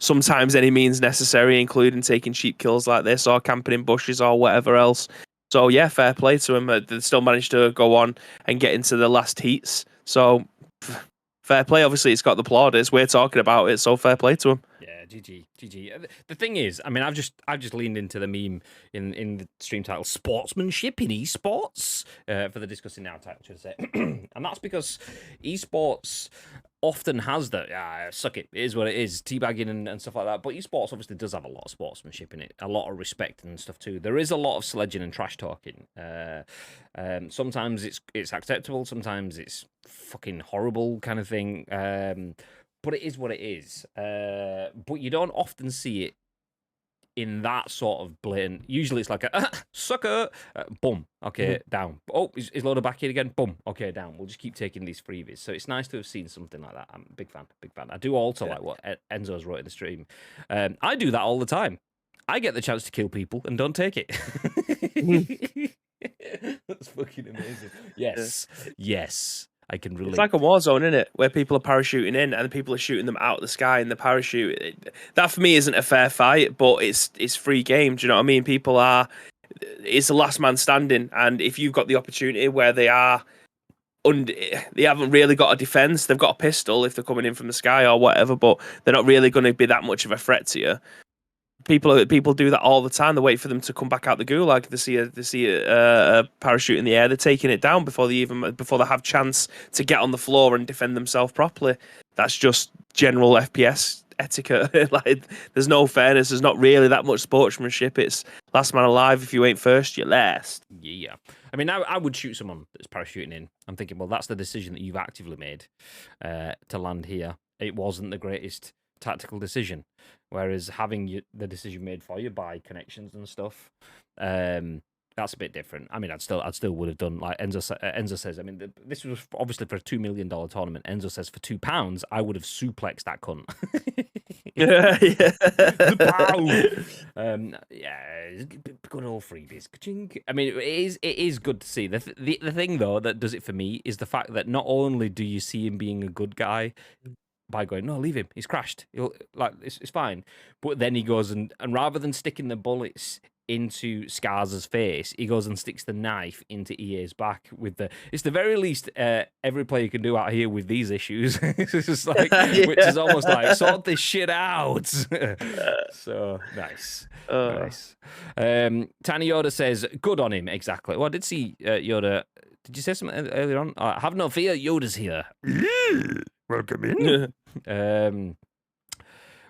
sometimes any means necessary, including taking cheap kills like this or camping in bushes or whatever else. So yeah, fair play to him. They still managed to go on and get into the last heats. So fair play. Obviously, it's got the plaudits. We're talking about it, so fair play to him. Yeah, GG. The thing is, I mean, I've just leaned into the meme in the stream title, "Sportsmanship in esports," for the Discussing Now title, should I say, and that's because esports often has that, suck it is what it is, teabagging and stuff like that. But esports obviously does have a lot of sportsmanship in it, a lot of respect and stuff too. There is a lot of sledging and trash talking. Sometimes it's acceptable, sometimes it's fucking horrible kind of thing. But it is what it is. But you don't often see it in that sort of blatant. Usually it's like a sucker, boom, okay, down. Oh, he's loaded back in again, boom, okay, down. We'll just keep taking these freebies. So it's nice to have seen something like that. I'm a big fan. I do also like what Enzo's wrote in the stream. I do that all the time. I get the chance to kill people and don't take it. That's fucking amazing. Yes. I can relate. It's like a war zone, isn't it? Where people are parachuting in and people are shooting them out of the sky in the parachute. That for me isn't a fair fight, but it's free game. Do you know what I mean? It's the last man standing, and if you've got the opportunity where they haven't really got a defense, they've got a pistol if they're coming in from the sky or whatever, but they're not really going to be that much of a threat to you. People do that all the time. They wait for them to come back out the gulag. They see a parachute in the air. They're taking it down before they have chance to get on the floor and defend themselves properly. That's just general FPS etiquette. Like, there's no fairness. There's not really that much sportsmanship. It's last man alive. If you ain't first, you're last. Yeah. I mean, I would shoot someone that's parachuting in. I'm thinking, well, that's the decision that you've actively made to land here. It wasn't the greatest tactical decision, whereas having the decision made for you by connections and stuff, that's a bit different. I mean, I'd still would have done like Enzo says. I mean, this was obviously for a $2 million tournament. Enzo says for £2, I would have suplexed that cunt. Yeah. The pound. Good old freebies. I mean, it is good to see. The thing though that does it for me is the fact that not only do you see him being a good guy by going, no, leave him, he's crashed, it's fine, but then he goes and rather than sticking the bullets into Scars's face, he goes and sticks the knife into EA's back with it's the very least every player can do out here with these issues. It's just like, which is almost like, sort this shit out. So nice. Nice. Tiny Yoda says, good on him. Exactly. Well, I did see Yoda. Did you say something earlier on? Have no fear, Yoda's here. Welcome in.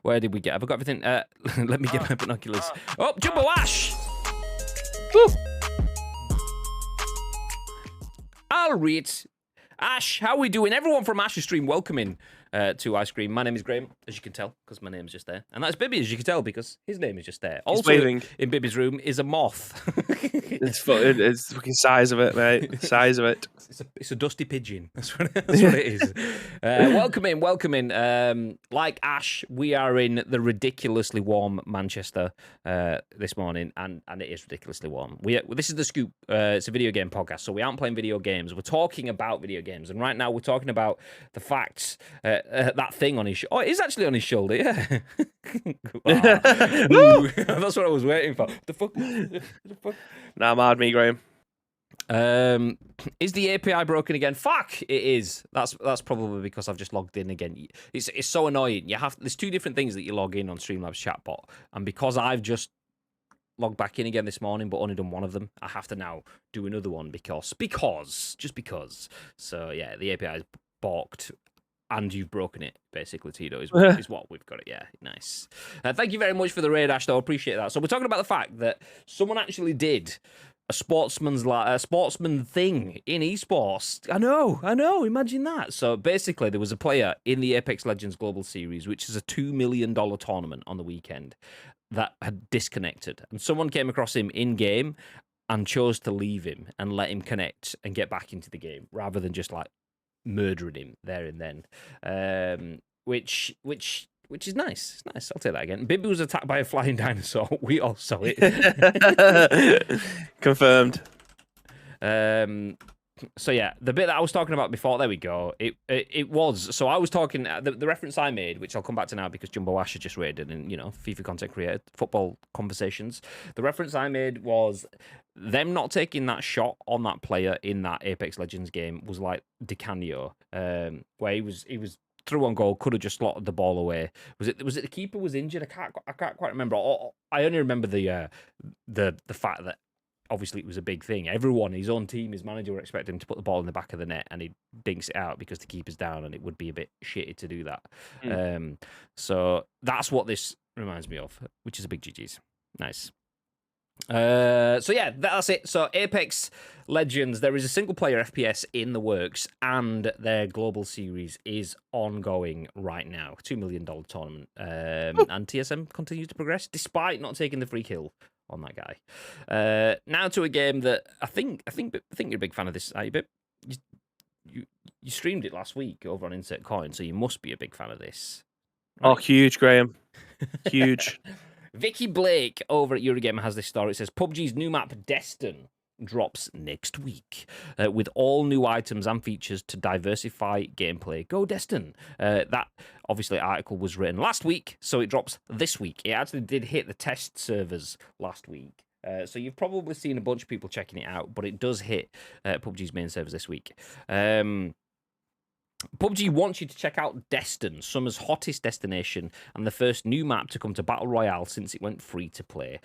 Where did we get? Have I got everything? Let me get my binoculars. Oh, Jumbo Ash! Woo! I'll read. Ash, how are we doing? Everyone from Ash's stream, welcome in to Ice Cream. My name is Graham, as you can tell, because my name's just there. And that's Bibby, as you can tell, because his name is just there. Also, in Bibby's room is a moth. It's the fucking size of it, mate. Size of it. It's a dusty pigeon. That's what it is. Welcome in. Like Ash, we are in the ridiculously warm Manchester this morning, and it is ridiculously warm. This is The Scoop. It's a video game podcast, so we aren't playing video games. We're talking about video games, and right now we're talking about the facts. That thing on his shoulder. Oh, it is actually on his shoulder, yeah. That's what I was waiting for. The fuck? Nah, mad me, Graham. Is the API broken again? Fuck, it is. That's probably because I've just logged in again. It's so annoying. There's two different things that you log in on Streamlabs chatbot, and because I've just logged back in again this morning, but only done one of them. I have to now do another one just because. So yeah, the API is balked. And you've broken it, basically, Tito, is what we've got. Yeah, nice. Thank you very much for the raid, Ash, though. Appreciate that. So we're talking about the fact that someone actually did a sportsman thing in esports. I know. Imagine that. So basically, there was a player in the Apex Legends Global Series, which is a $2 million tournament on the weekend, that had disconnected. And someone came across him in-game and chose to leave him and let him connect and get back into the game, rather than just, like, murdering him there and then, which is nice. It's nice. I'll take that again. Bibby was attacked by a flying dinosaur. We all saw it. Confirmed. So yeah, the bit that I was talking about before, there we go. It was, so I was talking, the reference I made, which I'll come back to now because Jumbo Ash had just rated, and FIFA content creator, football conversations. The reference I made was them not taking that shot on that player in that Apex Legends game was like DiCanio, where he was through on goal, could have just slotted the ball away. Was it the keeper was injured? I can't quite remember. I only remember the fact that obviously it was a big thing. Everyone, his own team, his manager were expecting him to put the ball in the back of the net, and he dinks it out because the keeper's down, and it would be a bit shitty to do that. So that's what this reminds me of, which is a big GG's. Nice. So yeah, that's it. So Apex Legends, there is a single player FPS in the works, and their global series is ongoing right now. $2 million tournament, and TSM continues to progress despite not taking the free kill on that guy. Now to a game that I think you're a big fan of this. You streamed it last week over on Insert Coin, so you must be a big fan of this. Right? Oh, huge, Graham. Huge. Vikki Blake over at Eurogamer has this story. It says PUBG's new map Deston drops next week with all new items and features to diversify gameplay. Go Deston. That obviously article was written last week, so it drops this week. It actually did hit the test servers last week. So you've probably seen a bunch of people checking it out, but it does hit PUBG's main servers this week. PUBG wants you to check out Deston, summer's hottest destination, and the first new map to come to Battle Royale since it went free to play.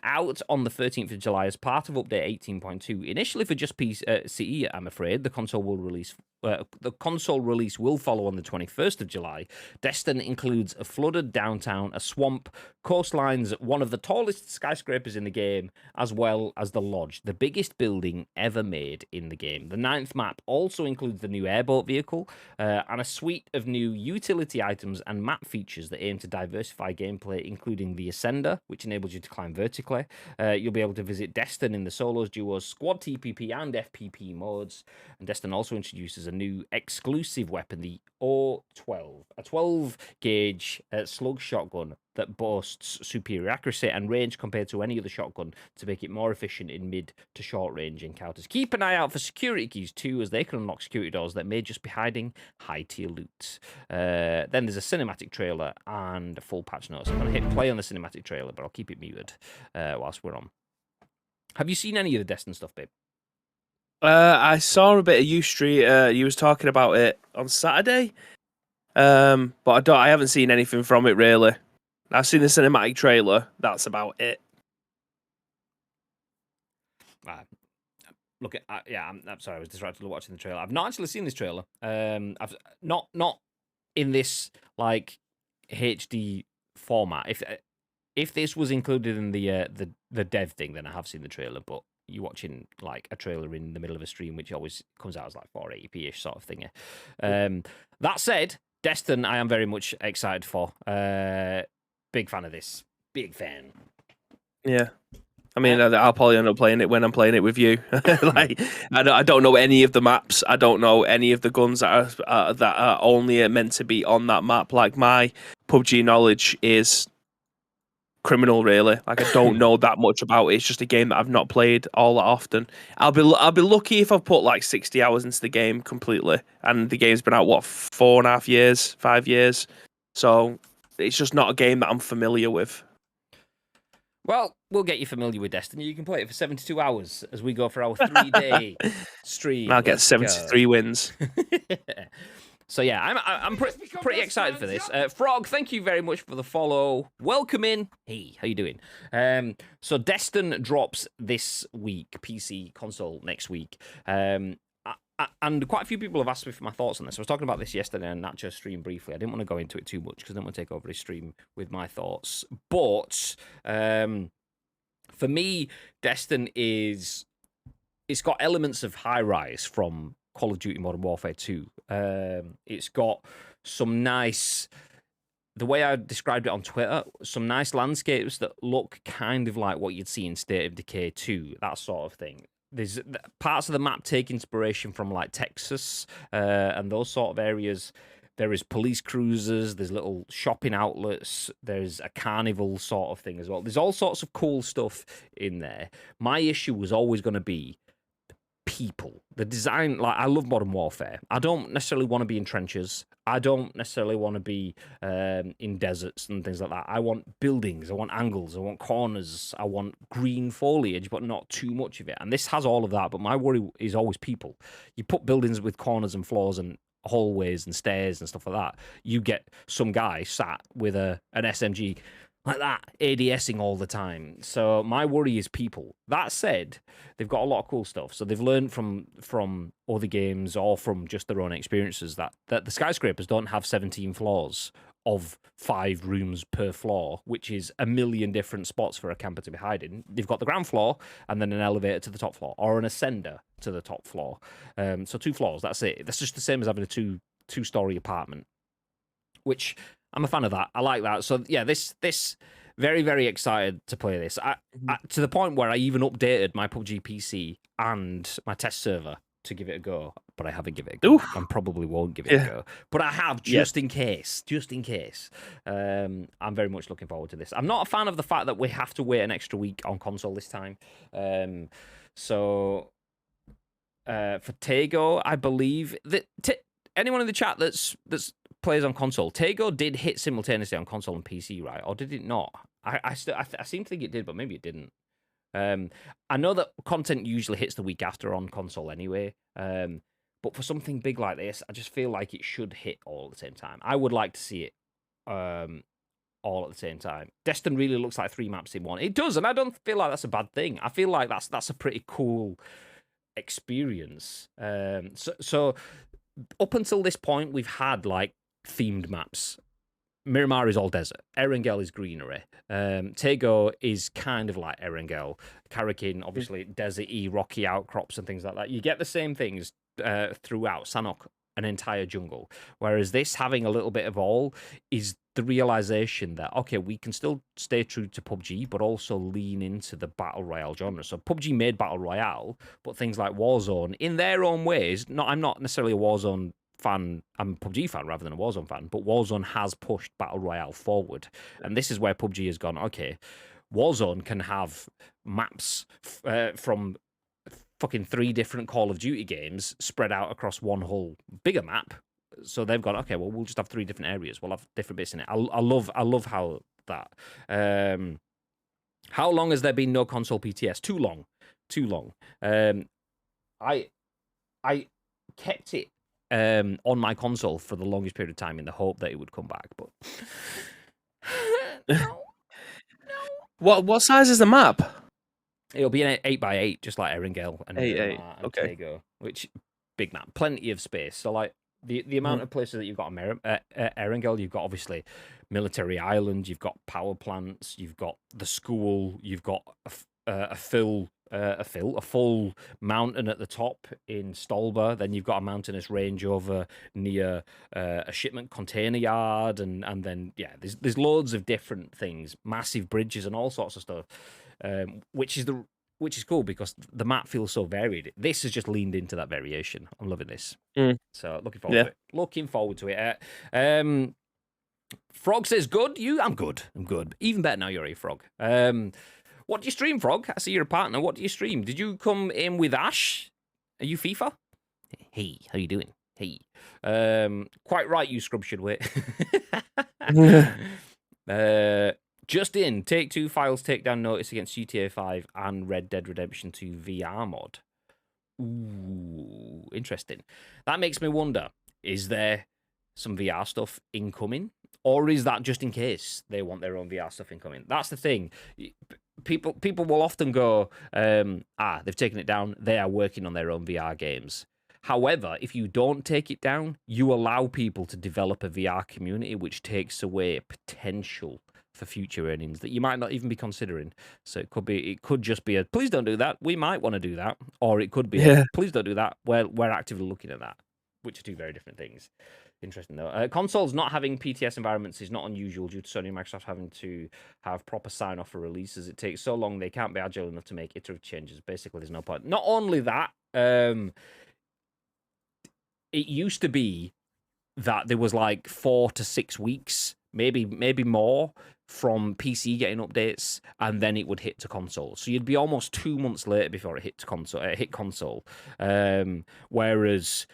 Out on the 13th of July as part of Update 18.2, initially for just CE, I'm afraid. The console release will follow on the 21st of July. Deston includes a flooded downtown, a swamp, coastlines, one of the tallest skyscrapers in the game, as well as the lodge, the biggest building ever made in the game. The 9th map also includes the new airboat vehicle, and a suite of new utility items and map features that aim to diversify gameplay, including the Ascender, which enables you to climb vertically. You'll be able to visit Deston in the solos, duos, squad TPP, and FPP modes. And Deston also introduces a new exclusive weapon, the O12, a 12-gauge slug shotgun that boasts superior accuracy and range compared to any other shotgun to make it more efficient in mid to short range encounters. Keep an eye out for security keys too, as they can unlock security doors that may just be hiding high tier loot. Then there's a cinematic trailer and a full patch notes. I'm going to hit play on the cinematic trailer, but I'll keep it muted whilst we're on. Have you seen any of the Destin stuff, babe? I saw a bit of Ustreet. You was talking about it on Saturday, but I haven't seen anything from it really. I've seen the cinematic trailer. That's about it. Look, I'm sorry, I was distracted watching the trailer. I've not actually seen this trailer. I've not in this like HD format. If this was included in the dev thing, then I have seen the trailer. But you're watching like a trailer in the middle of a stream, which always comes out as like 480p-ish sort of thing. That said, Destin, I am very much excited for. Big fan of this. Big fan. Yeah. I mean, I'll probably end up playing it when I'm playing it with you. Like, I don't know any of the maps. I don't know any of the guns that are only meant to be on that map. Like, my PUBG knowledge is criminal, really. Like, I don't know that much about it. It's just a game that I've not played all that often. I'll be lucky if I've put like 60 hours into the game completely, and the game's been out 4.5 years, 5 years. So it's just not a game that I'm familiar with. Well, we'll get you familiar with Destiny. You can play it for 72 hours as we go for our 3-day stream. I'll get 73 wins. So yeah, I'm pretty excited for this. Frog, thank you very much for the follow. Welcome in. Hey, how you doing? So Deston drops this week, PC, console next week. And quite a few people have asked me for my thoughts on this. I was talking about this yesterday on Nacho's stream briefly. I didn't want to go into it too much because I didn't want to take over his stream with my thoughts. But for me, Deston it's got elements of High Rise from Call of Duty Modern Warfare 2. It's got some nice, the way I described it on Twitter, some nice landscapes that look kind of like what you'd see in State of Decay 2, that sort of thing. There's parts of the map take inspiration from like Texas and those sort of areas. There is police cruisers, there's little shopping outlets, there's a carnival sort of thing as well. There's all sorts of cool stuff in there. My issue was always going to be people. The design, like, I love Modern Warfare. I don't necessarily want to be in trenches. I don't necessarily want to be in deserts and things like that. I want buildings. I want angles. I want corners. I want green foliage, but not too much of it. And this has all of that, but my worry is always people. You put buildings with corners and floors and hallways and stairs and stuff like that, you get some guy sat with an SMG like that, ADSing all the time. So my worry is people. That said, they've got a lot of cool stuff. So they've learned from other games or from just their own experiences that the skyscrapers don't have 17 floors of 5 rooms per floor, which is a million different spots for a camper to be hiding. They've got the ground floor and then an elevator to the top floor or an ascender to the top floor. So 2 floors, that's it. That's just the same as having a two-story apartment, which I'm a fan of that. I like that. So yeah, this very, very excited to play this. I to the point where I even updated my PUBG PC and my test server to give it a go, but I haven't given it a go. And probably won't give it a go. But I have just in case. Just in case. I'm very much looking forward to this. I'm not a fan of the fact that we have to wait an extra week on console this time. So for Tego, I believe that anyone in the chat that's plays on console, Tego did hit simultaneously on console and PC, right? Or did it not? I seem to think it did, but maybe it didn't. I know that content usually hits the week after on console anyway, but for something big like this, I just feel like it should hit all at the same time. I would like to see it all at the same time. Deston really looks like 3 maps in one. It does, and I don't feel like that's a bad thing. I feel like that's a pretty cool experience. So up until this point, we've had like themed maps. Miramar is all desert. Erangel is greenery. Tego is kind of like Erangel. Karakin, obviously, desert-y, rocky outcrops and things like that. You get the same things throughout. Sanhok, an entire jungle. Whereas this, having a little bit of all, is the realization that, okay, we can still stay true to PUBG, but also lean into the Battle Royale genre. So PUBG made Battle Royale, but things like Warzone, in their own ways, I'm not necessarily a Warzone fan, I'm a PUBG fan rather than a Warzone fan, but Warzone has pushed Battle Royale forward. And this is where PUBG has gone, okay, Warzone can have maps from fucking 3 different Call of Duty games spread out across one whole bigger map. So they've gone, okay, well, we'll just have 3 different areas. We'll have different bits in it. I love how that. How long has there been no console PTS? Too long. I kept it on my console for the longest period of time in the hope that it would come back, but no. What size is the map? It'll be an 8x8, just like Erangel and 8x8, and okay. Tego, which big map, plenty of space. So like the amount of places that you've got on Erangel, you've got obviously Military Island, you've got power plants, you've got the school, you've got a full mountain at the top in Stolba. Then you've got a mountainous range over near a shipment container yard, and then there's loads of different things, massive bridges and all sorts of stuff, which is cool because the map feels so varied. This has just leaned into that variation. I'm loving this. So looking forward to it. Looking forward to it. Frog says good. I'm good. Even better now you're a Frog. What do you stream, Frog? I see you're a partner. What do you stream? Did you come in with Ash? Are you FIFA? Hey, how you doing? Hey. Quite right, you scrub should wait. Just in, Take-Two files takedown notice against GTA 5 and Red Dead Redemption 2 VR mod. Ooh, interesting. That makes me wonder, is there some VR stuff incoming, or is that just in case they want their own VR stuff incoming? That's the thing. People will often go, they've taken it down. They are working on their own VR games. However, if you don't take it down, you allow people to develop a VR community, which takes away potential for future earnings that you might not even be considering. So it could just be a please don't do that. We might want to do that, or it could be a, please don't do that. We're actively looking at that, which are two very different things. Interesting though. Consoles not having PTS environments is not unusual due to Sony and Microsoft having to have proper sign off for releases. It takes so long they can't be agile enough to make iterative changes. Basically, there's no point. Not only that, it used to be that there was like 4 to 6 weeks, maybe more, from PC getting updates, and then it would hit to console. So you'd be almost 2 months later before it hit to console. Whereas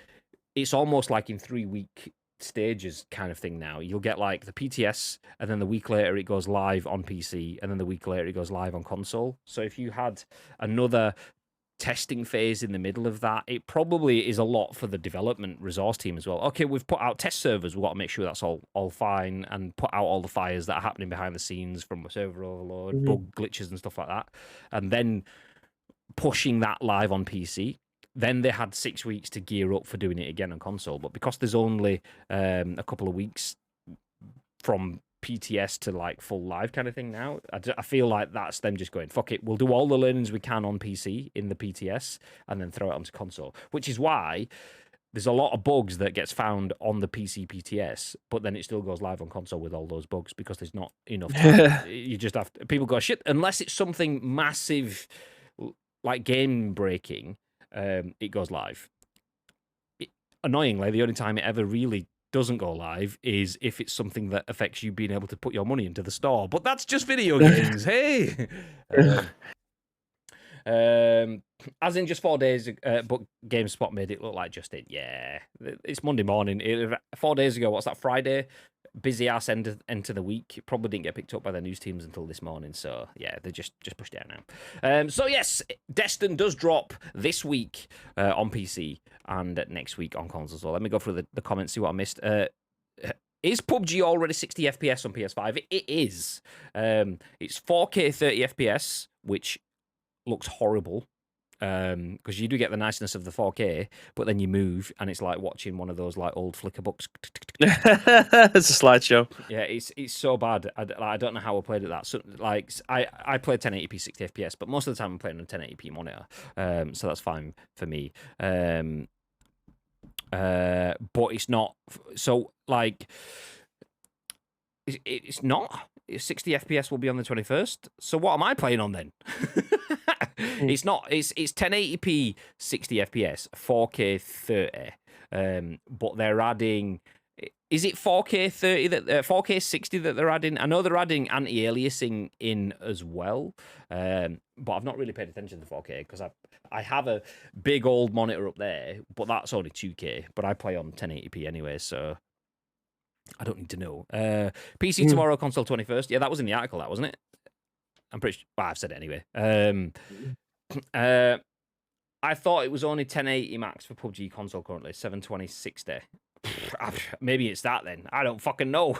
it's almost like in 3-week stages kind of thing now. You'll get like the PTS, and then the week later it goes live on PC, and then the week later it goes live on console. So if you had another testing phase in the middle of that, it probably is a lot for the development resource team as well. Okay, we've put out test servers, we've got to make sure that's all fine, and put out all the fires that are happening behind the scenes from server overload, bug glitches and stuff like that, and then pushing that live on PC. Then they had 6 weeks to gear up for doing it again on console, but because there's only a couple of weeks from PTS to like full live kind of thing now, I feel like that's them just going, fuck it, we'll do all the learnings we can on PC in the PTS and then throw it onto console, which is why there's a lot of bugs that gets found on the PC PTS, but then it still goes live on console with all those bugs because there's not enough time. You just have to, people go, shit, unless it's something massive like game breaking, it goes live. Annoyingly, the only time it ever really doesn't go live is if it's something that affects you being able to put your money into the store. But that's just video games. Hey! As in just 4 days, but GameSpot made it look like just it. Yeah, it's Monday morning. 4 days ago, what's that, Friday? Busy ass end to the week. It probably didn't get picked up by the news teams until this morning. So yeah, they just pushed it out now. So yes, Deston does drop this week on PC and next week on consoles. So let me go through the comments, see what I missed. Is PUBG already 60 FPS on PS5? It is. It's 4K 30 FPS, which looks horrible. Because you do get the niceness of the 4K, but then you move and it's like watching one of those like old flicker books. It's a slideshow. Yeah, it's so bad. I don't know how I played at that. So like I play 1080p 60 FPS, but most of the time I'm playing on a 1080p monitor. So that's fine for me. But it's not. So like it's not. 60 FPS will be on the 21st. So what am I playing on then? It's not. It's 1080p 60 FPS, 4K 30. But they're adding. Is it 4K 30 that 4K 60 that they're adding? I know they're adding anti-aliasing in as well. But I've not really paid attention to 4K because I have a big old monitor up there, but that's only 2K. But I play on 1080p anyway, so I don't need to know. PC tomorrow, console 21st. Yeah, that was in the article, that wasn't it? I'm pretty sure. Well, I've said it anyway. I thought it was only 1080 max for PUBG console currently, 720 60. Maybe it's that then. I don't fucking know.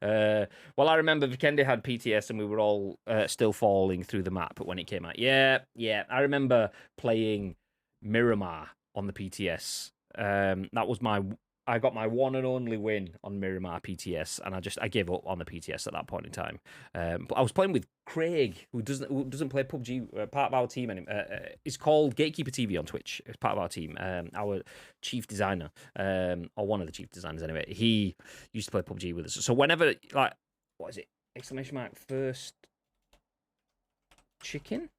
Well, I remember Vikendi had PTS and we were all still falling through the map when it came out. Yeah. I remember playing Miramar on the PTS. That was I got my one and only win on Miramar PTS, and I gave up on the PTS at that point in time. But I was playing with Craig, who doesn't play PUBG, part of our team anymore. It's called Gatekeeper TV on Twitch. It's part of our team. Our chief designer, or one of the chief designers anyway. He used to play PUBG with us. So whenever, like, what is it? Exclamation mark first chicken.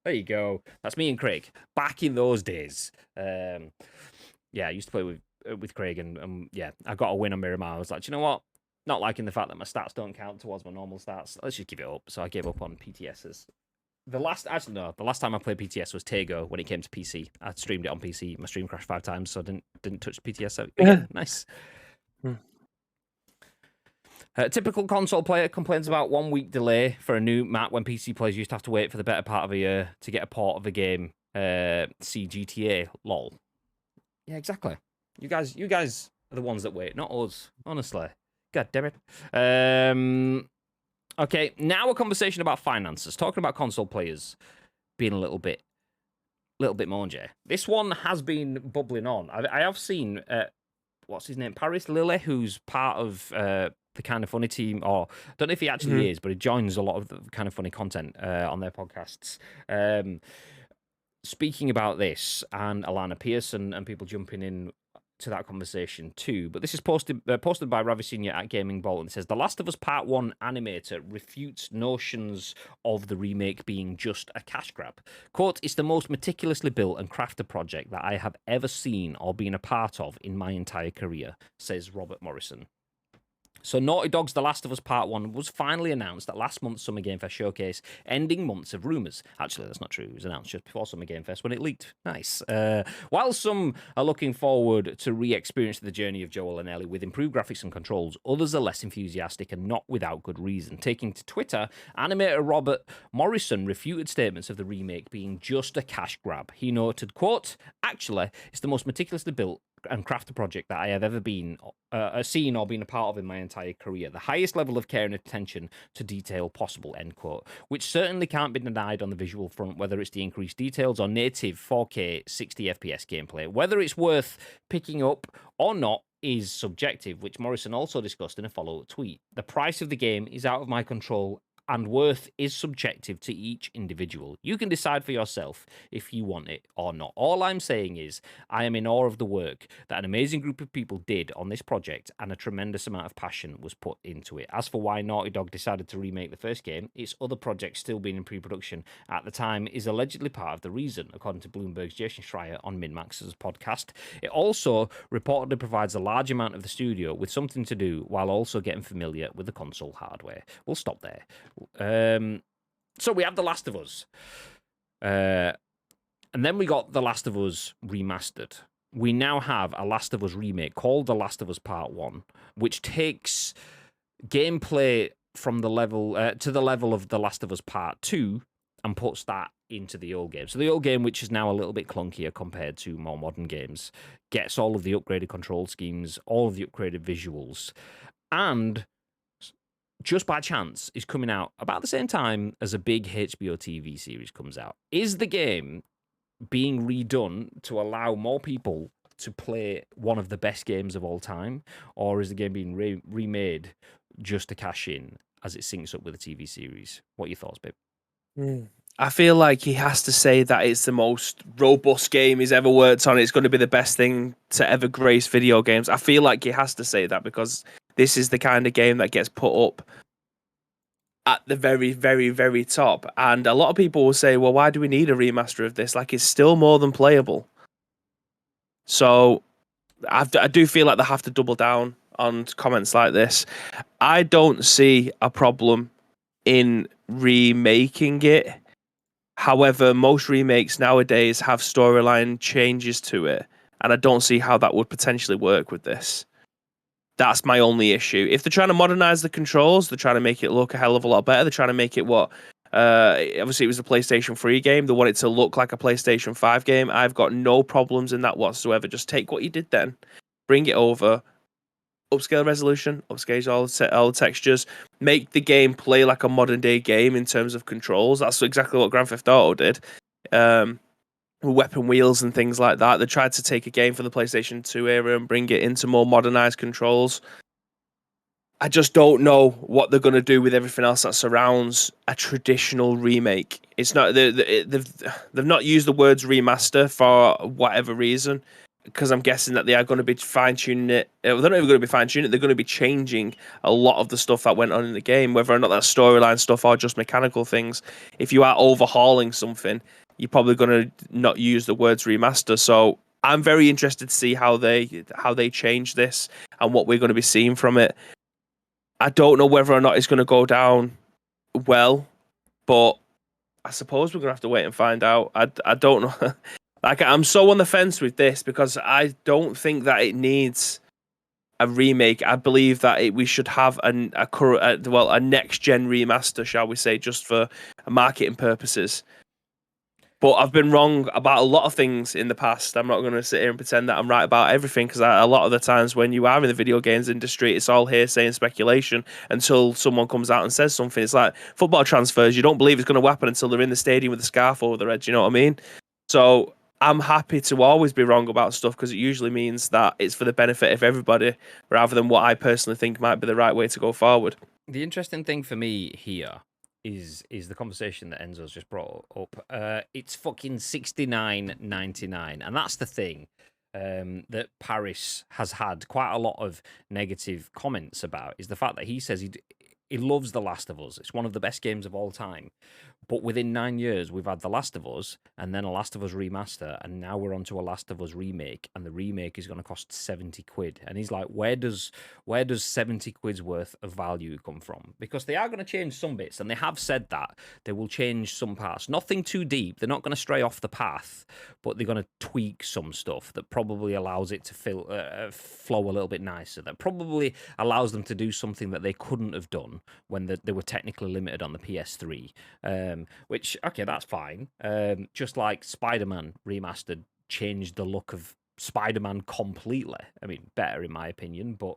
There you go. That's me and Craig back in those days. Yeah, I used to play with Craig, and yeah, I got a win on Miramar. I was like, you know what? Not liking the fact that my stats don't count towards my normal stats. Let's just give it up. So I gave up on PTSs. The last time I played PTS was Tego when it came to PC. I streamed it on PC. My stream crashed 5 times, so I didn't touch PTS again. Nice. Typical console player complains about 1 week delay for a new map when PC players used to have to wait for the better part of a year to get a port of the game. See GTA, lol. Yeah, exactly. You guys are the ones that wait, not us. Honestly, God damn it. Okay, now a conversation about finances. Talking about console players being a little bit mangy. This one has been bubbling on. I have seen what's his name, Paris Lilly, who's part of the Kind of Funny team, or I don't know if he actually is, but he joins a lot of the Kind of Funny content on their podcasts. Speaking about this, and Alana Pearson and people jumping in to that conversation too. But this is posted by Ravi Sinha at Gaming Bolt, and it says The Last of Us Part 1 Animator refutes notions of the remake being just a cash grab. Quote, "It's the most meticulously built and crafted project that I have ever seen or been a part of in my entire career," says Robert Morrison. So Naughty Dog's The Last of Us Part 1 was finally announced at last month's Summer Game Fest showcase, ending months of rumours. Actually, that's not true. It was announced just before Summer Game Fest when it leaked. Nice. While some are looking forward to re-experiencing the journey of Joel and Ellie with improved graphics and controls, others are less enthusiastic and not without good reason. Taking to Twitter, animator Robert Morrison refuted statements of the remake being just a cash grab. He noted, quote, "Actually, it's the most meticulously built and crafted project that I have ever seen or been a part of in my entire career. The highest level of care and attention to detail possible," end quote. Which certainly can't be denied on the visual front, whether it's the increased details or native 4K 60 FPS gameplay. Whether it's worth picking up or not is subjective, which Morrison also discussed in a follow-up tweet. "The price of the game is out of my control, and worth is subjective to each individual. You can decide for yourself if you want it or not. All I'm saying is I am in awe of the work that an amazing group of people did on this project, and a tremendous amount of passion was put into it. As for why Naughty Dog decided to remake the first game, its other projects still being in pre-production at the time is allegedly part of the reason, according to Bloomberg's Jason Schreier on MinMax's podcast. It also reportedly provides a large amount of the studio with something to do while also getting familiar with the console hardware." We'll stop there. So we have The Last of Us. And then we got The Last of Us Remastered. We now have a Last of Us remake called The Last of Us Part 1, which takes gameplay from the level to the level of The Last of Us Part 2 and puts that into the old game. So the old game, which is now a little bit clunkier compared to more modern games, gets all of the upgraded control schemes, all of the upgraded visuals, and just by chance is coming out about the same time as a big HBO TV series comes out. Is the game being redone to allow more people to play one of the best games of all time, or is the game being remade just to cash in as it syncs up with the TV series? What are your thoughts, babe? I feel like he has to say that it's the most robust game he's ever worked on. It's going to be the best thing to ever grace video games. I feel like he has to say that because this is the kind of game that gets put up at the very, very, very top. And a lot of people will say, well, why do we need a remaster of this? Like, it's still more than playable. So I do feel like they have to double down on comments like this. I don't see a problem in remaking it. However, most remakes nowadays have storyline changes to it, and I don't see how that would potentially work with this. That's my only issue. If they're trying to modernize the controls, they're trying to make it look a hell of a lot better. They're trying to make it what? Obviously, it was a PlayStation 3 game. They want it to look like a PlayStation 5 game. I've got no problems in that whatsoever. Just take what you did then, bring it over, upscale resolution, upscale all the textures, make the game play like a modern day game in terms of controls. That's exactly what Grand Theft Auto did. Weapon wheels and things like that. They tried to take a game from the PlayStation 2 era and bring it into more modernized controls. I just don't know what they're going to do with everything else that surrounds a traditional remake. It's not they've not used the words remaster for whatever reason, because I'm guessing that they are going to be fine-tuning it. They're not even going to be fine-tuning it. They're going to be changing a lot of the stuff that went on in the game, whether or not that's storyline stuff or just mechanical things. If you are overhauling something, you're probably going to not use the words remaster. So I'm very interested to see how they change this and what we're going to be seeing from it. I don't know whether or not it's going to go down well, but I suppose we're going to have to wait and find out. I don't know. Like, I'm so on the fence with this because I don't think that it needs a remake. I believe that we should have a next gen remaster, shall we say, just for marketing purposes. But I've been wrong about a lot of things in the past. I'm not going to sit here and pretend that I'm right about everything, because a lot of the times when you are in the video games industry, it's all hearsay and speculation until someone comes out and says something. It's like football transfers. You don't believe it's going to happen until they're in the stadium with a scarf over their head. You know what I mean? So I'm happy to always be wrong about stuff, because it usually means that it's for the benefit of everybody rather than what I personally think might be the right way to go forward. The interesting thing for me here is the conversation that Enzo's just brought up. It's fucking $69.99, and that's the thing that Paris has had quite a lot of negative comments about, is the fact that he says he loves The Last of Us. It's one of the best games of all time. But within 9 years, we've had The Last of Us, and then a Last of Us remaster, and now we're onto a Last of Us remake, and the remake is going to cost 70 quid. And he's like, where does 70 quid's worth of value come from? Because they are going to change some bits, and they have said that. They will change some parts. Nothing too deep. They're not going to stray off the path, but they're going to tweak some stuff that probably allows it to flow a little bit nicer. That probably allows them to do something that they couldn't have done when they were technically limited on the PS3. Which, okay, that's fine. Just like Spider-Man Remastered changed the look of Spider-Man completely. I mean, better in my opinion, but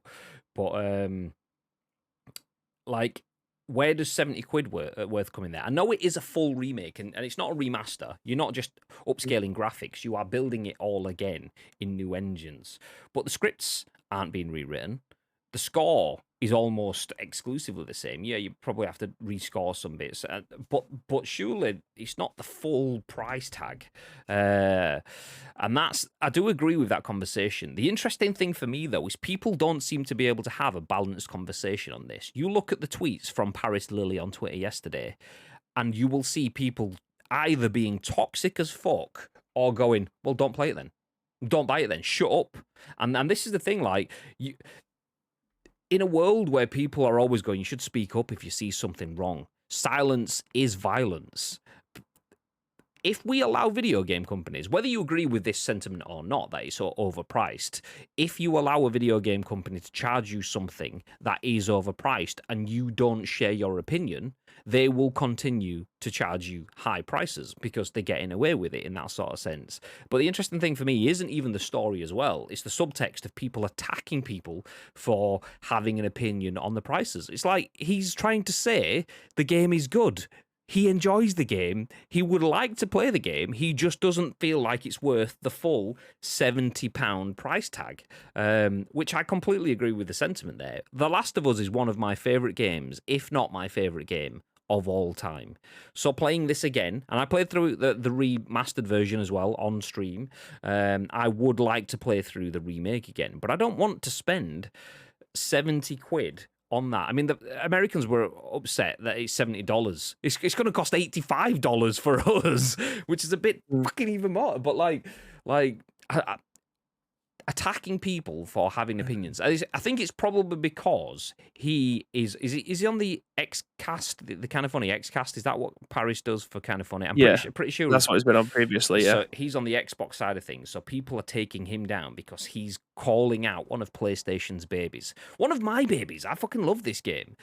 like, where does 70 quid worth coming there? I know it is a full remake, and it's not a remaster. You're not just upscaling graphics. You are building it all again in new engines. But the scripts aren't being rewritten. The score is almost exclusively the same. Yeah, you probably have to rescore some bits, but surely it's not the full price tag. And I do agree with that conversation. The interesting thing for me, though, is people don't seem to be able to have a balanced conversation on this. You look at the tweets from Paris Lily on Twitter yesterday, and you will see people either being toxic as fuck or going, well, don't play it then. Don't buy it then. Shut up. And this is the thing, like, in a world where people are always going, you should speak up if you see something wrong. Silence is violence. If we allow video game companies, whether you agree with this sentiment or not, that it's so overpriced, if you allow a video game company to charge you something that is overpriced and you don't share your opinion, they will continue to charge you high prices because they're getting away with it in that sort of sense. But the interesting thing for me isn't even the story as well. It's the subtext of people attacking people for having an opinion on the prices. It's like he's trying to say the game is good. He enjoys the game. He would like to play the game. He just doesn't feel like it's worth the full £70 price tag, which I completely agree with the sentiment there. The Last of Us is one of my favourite games, if not my favourite game of all time. So playing this again, and I played through the remastered version as well on stream. I would like to play through the remake again, but I don't want to spend 70 quid on that. I mean, the Americans were upset that it's $70. It's going to cost $85 for us, which is a bit fucking even more. But like attacking people for having opinions. I think it's probably because he is he on the Xcast, the Kind of Funny Xcast? Is that what Paris does for Kind of Funny? I'm pretty sure that's what he's been on previously. Yeah, so he's on the Xbox side of things. So people are taking him down because he's calling out one of PlayStation's babies, one of my babies. I fucking love this game,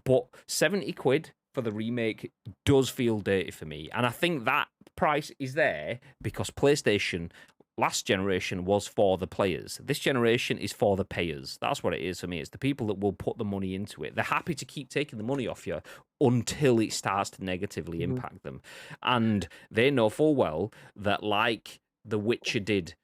but 70 quid for the remake does feel dirty for me, and I think that price is there because PlayStation last generation was for the players. This generation is for the payers. That's what it is for me. It's the people that will put the money into it. They're happy to keep taking the money off you until it starts to negatively impact them. And they know full well that, like The Witcher did,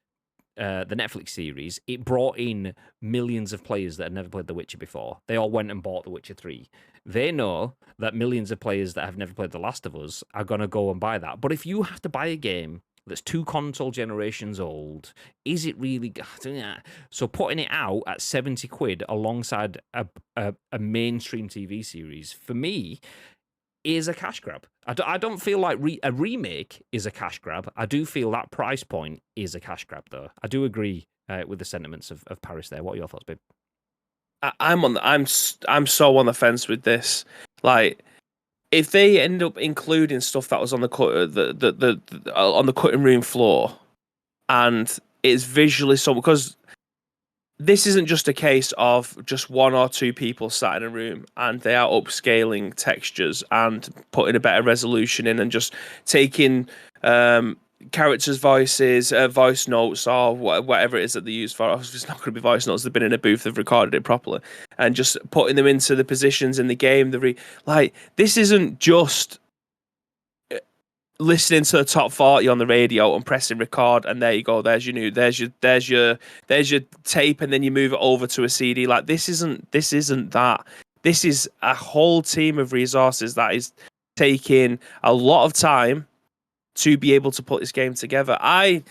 the Netflix series, it brought in millions of players that had never played The Witcher before. They all went and bought The Witcher 3. They know that millions of players that have never played The Last of Us are going to go and buy that. But if you have to buy a game that's 2 console generations old, is it really? So putting it out at 70 quid alongside a mainstream TV series, for me, is a cash grab. I don't feel like a remake is a cash grab. I do feel that price point is a cash grab, though. I do agree with the sentiments of Paris there. What are your thoughts, babe? I'm so on the fence with this. Like, if they end up including stuff that was on the on the cutting room floor, and it's visually so, because this isn't just a case of just one or two people sat in a room and they are upscaling textures and putting a better resolution in and just taking characters' voices, voice notes, or whatever it is that they use for. Obviously, it's not going to be voice notes. They've been in a booth, they've recorded it properly, and just putting them into the positions in the game. This isn't just listening to the top 40 on the radio and pressing record, and there you go. There's your tape, and then you move it over to a CD. Like this isn't that. This is a whole team of resources that is taking a lot of time to be able to put this game together. I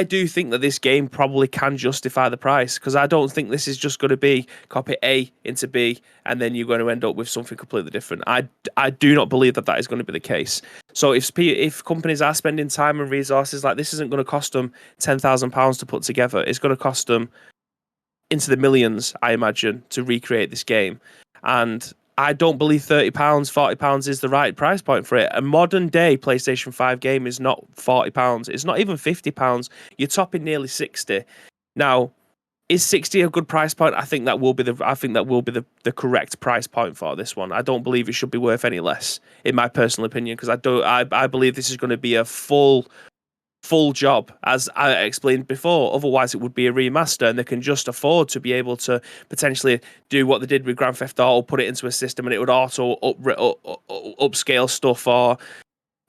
do think that this game probably can justify the price, because I don't think this is just going to be copy A into B and then you're going to end up with something completely different. I do not believe that is going to be the case. So if companies are spending time and resources, like, this isn't going to cost them £10,000 to put together. It's going to cost them into the millions, I imagine, to recreate this game. And I don't believe £30, £40 is the right price point for it. A modern day PlayStation 5 game is not £40. It's not even £50. You're topping nearly 60. Now, is 60 a good price point? I think that will be the correct price point for this one. I don't believe it should be worth any less, in my personal opinion, because I believe this is going to be a full job, as I explained before. Otherwise, it would be a remaster, and they can just afford to be able to potentially do what they did with Grand Theft Auto, put it into a system, and it would auto upscale stuff or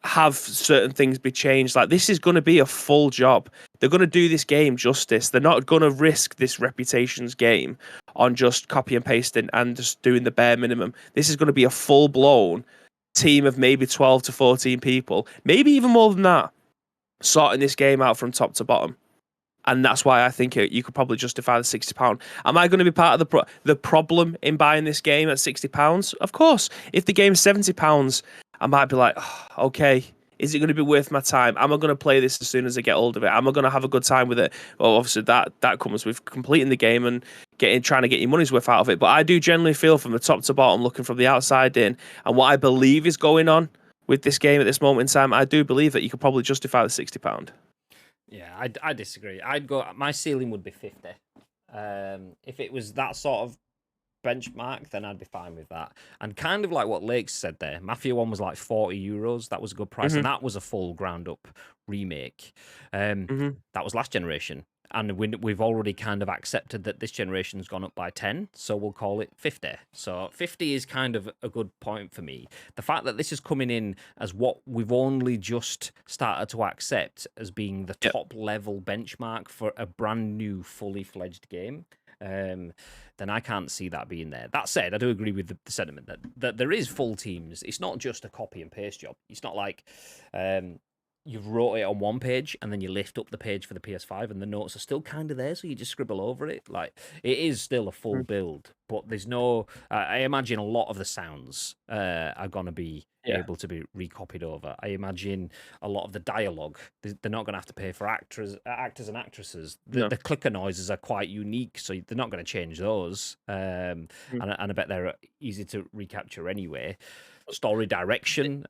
have certain things be changed. Like, this is going to be a full job. They're going to do this game justice. They're not going to risk this reputations game on just copy and pasting and just doing the bare minimum. This is going to be a full-blown team of maybe 12 to 14 people, maybe even more than that, sorting this game out from top to bottom. And that's why I think you could probably justify the £60. Am I going to be part of the problem in buying this game at £60? Of course. If the game's £70, I might be like, oh, okay, is it going to be worth my time? Am I going to play this as soon as I get hold of it? Am I going to have a good time with it? Well, obviously that comes with completing the game and trying to get your money's worth out of it. But I do generally feel, from the top to bottom, looking from the outside in, and what I believe is going on with this game at this moment in time, I do believe that you could probably justify the £60. Yeah, I disagree. My ceiling would be 50. If it was that sort of benchmark, then I'd be fine with that. And kind of like what Lake said there, Mafia 1 was like €40. That was a good price, and that was a full ground up remake. That was last generation. And we've already kind of accepted that this generation's gone up by 10, so we'll call it 50. So 50 is kind of a good point for me. The fact that this is coming in as what we've only just started to accept as being the top level benchmark for a brand new, fully fledged game, then I can't see that being there. That said, I do agree with the sentiment that there is full teams. It's not just a copy and paste job. It's not like you've wrote it on one page and then you lift up the page for the PS5 and the notes are still kind of there, so you just scribble over it. Like, it is still a full build, but there's no... I imagine a lot of the sounds are going to be able to be recopied over. I imagine a lot of the dialogue, they're not going to have to pay for actors and actresses. The clicker noises are quite unique, so they're not going to change those. And I bet they're easy to recapture anyway. Story direction,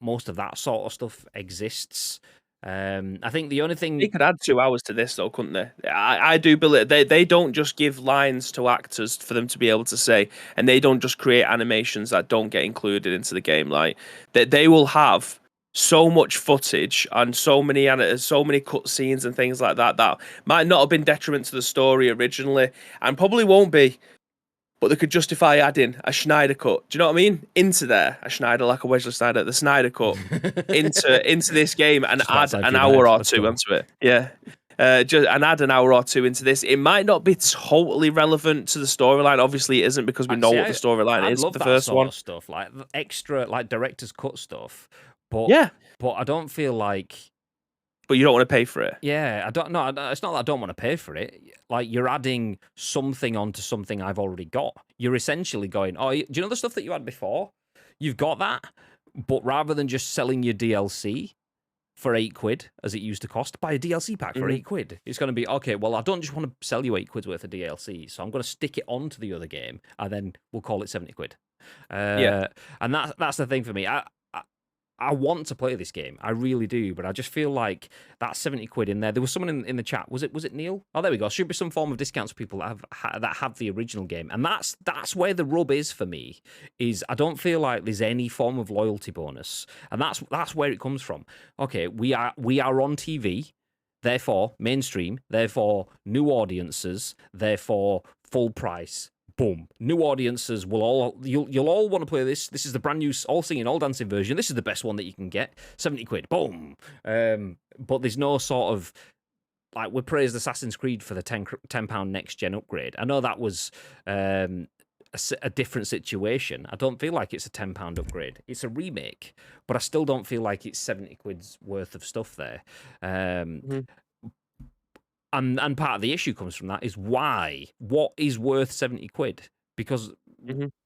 most of that sort of stuff exists. I think the only thing... They could add 2 hours to this, though, couldn't they? I do believe they don't just give lines to actors for them to be able to say, and they don't just create animations that don't get included into the game. Like, they will have so much footage and so many cutscenes and things like that might not have been detriment to the story originally, and probably won't be. But they could justify adding a Schneider cut. Do you know what I mean? Into there, a Schneider, like a Wesley Snyder, the Snyder cut into this game, and add an hour or two onto it. Yeah, and add an hour or two into this. It might not be totally relevant to the storyline. Obviously, it isn't, because we know what the storyline is. Love the that first sort one of stuff, like extra, like director's cut stuff. But I don't feel like. But you don't want to pay for it. Yeah, I don't know. It's not that I don't want to pay for it. Like, you're adding something onto something I've already got. You're essentially going, oh, do you know the stuff that you had before? You've got that, but rather than just selling your DLC for £8, as it used to cost, buy a DLC pack for £8. It's going to be, okay, well, I don't just want to sell you £8 worth of DLC, so I'm going to stick it onto the other game, and then we'll call it £70. And that's the thing for me. I want to play this game. I really do, but I just feel like that 70 quid in there. There was someone in the chat. Was it Neil? Oh, there we go. Should be some form of discounts for people that have the original game, and that's where the rub is for me. Is I don't feel like there's any form of loyalty bonus, and that's where it comes from. Okay, we are on TV, therefore mainstream, therefore new audiences, therefore full price. Boom. New audiences will you'll all want to play this. This is the brand new all singing, all dancing version. This is the best one that you can get. 70 quid. Boom. But there's no sort of like we praised Assassin's Creed for the £10 next gen upgrade. I know that was a different situation. I don't feel like it's a £10 upgrade. It's a remake, but I still don't feel like it's 70 quid's worth of stuff there. And part of the issue comes from that is why? What is worth 70 quid? Because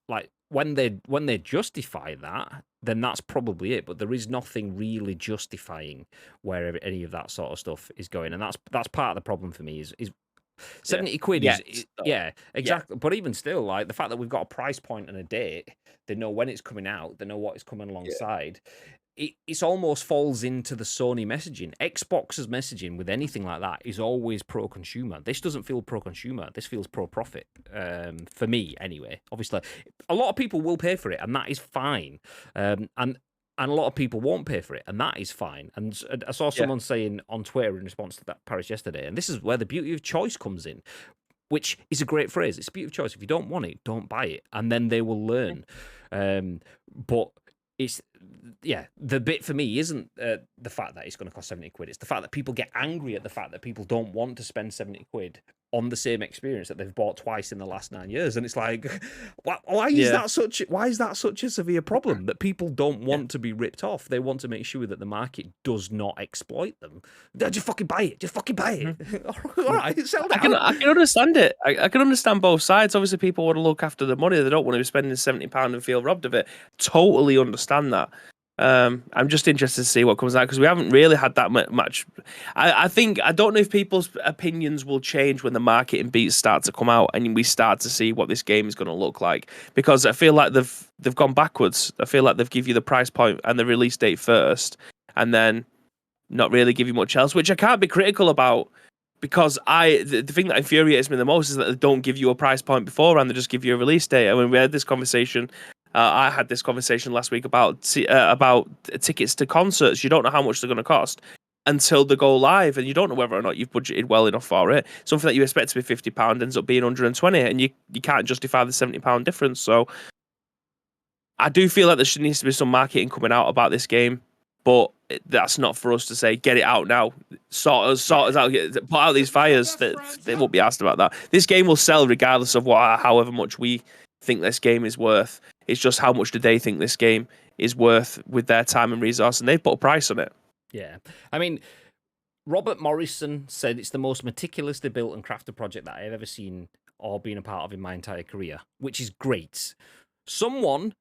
like when they justify that, then that's probably it. But there is nothing really justifying where any of that sort of stuff is going, and that's part of the problem for me. Is 70 quid is exactly. But even still, like the fact that we've got a price point and a date, they know when it's coming out, they know what is coming alongside. It almost falls into the Sony messaging. Xbox's messaging with anything like that is always pro-consumer. This doesn't feel pro-consumer. This feels pro-profit, for me anyway. Obviously, a lot of people will pay for it, and that is fine. And a lot of people won't pay for it, and that is fine. And I saw someone saying on Twitter in response to that Paris yesterday, and this is where the beauty of choice comes in, which is a great phrase. It's a beauty of choice. If you don't want it, don't buy it, and then they will learn. But it's the bit for me isn't the fact that it's going to cost 70 quid. It's the fact that people get angry at the fact that people don't want to spend 70 quid on the same experience that they've bought twice in the last 9 years. And it's like, why is that such a severe problem that people don't want to be ripped off? They want to make sure that the market does not exploit them. Just fucking buy it. Just fucking buy it. All right, sell that. I can understand it. I can understand both sides. Obviously, people want to look after the money. They don't want to be spending £70 and feel robbed of it. Totally understand that. I'm just interested to see what comes out because we haven't really had that much. I don't know if people's opinions will change when the marketing beats start to come out and we start to see what this game is going to look like. Because I feel like they've gone backwards. I feel like they've give you the price point and the release date first, and then not really give you much else, which I can't be critical about. Because the thing that infuriates me the most is that they don't give you a price point beforehand; they just give you a release date. And when we had this conversation. I had this conversation last week about tickets to concerts. You don't know how much they're going to cost until they go live, and you don't know whether or not you've budgeted well enough for it. Something that you expect to be £50 ends up being 120, and you can't justify the £70 difference. So I do feel like there needs to be some marketing coming out about this game, but that's not for us to say, get it out now, sort us out, put out these fires. They won't be asked about that. This game will sell regardless of however much we think this game is worth. It's just how much do they think this game is worth with their time and resource, and they put a price on it. Yeah. I mean, Robert Morrison said it's the most meticulously built and crafted project that I've ever seen or been a part of in my entire career, which is great. Someone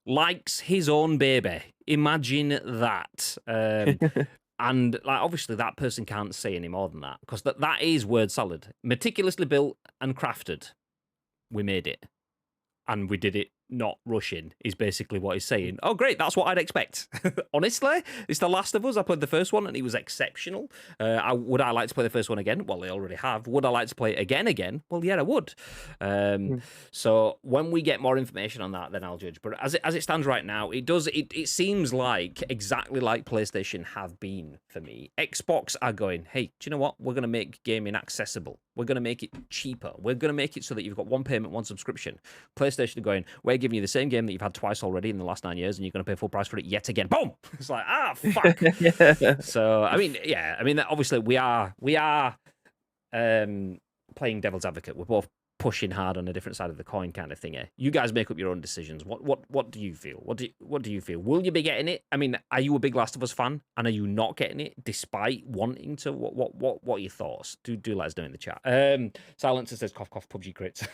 likes his own baby. Imagine that. And like, obviously that person can't say any more than that, because that is word salad. Meticulously built and crafted. We made it. And we did it not rushing, is basically what he's saying. Oh, great, that's what I'd expect. Honestly, it's The Last of Us. I played the first one, and it was exceptional. Would I like to play the first one again? Well, I already have. Would I like to play it again? Well, yeah, I would. So when we get more information on that, then I'll judge. But as it stands right now, it seems like exactly like PlayStation have been for me. Xbox are going, hey, do you know what? We're going to make gaming accessible. We're going to make it cheaper. We're going to make it so that you've got one payment, one subscription. PlayStation are going, we're giving you the same game that you've had twice already in the last 9 years, and you're going to pay full price for it yet again. Boom! It's like, fuck. So, I mean, obviously we are playing devil's advocate. We're both pushing hard on a different side of the coin kind of thing. You guys make up your own decisions. What do you feel? What do you feel? Will you be getting it? I mean, are you a big Last of Us fan, and are you not getting it despite wanting to? What are your thoughts? Do let us know in the chat. Silencer says cough cough PUBG crits.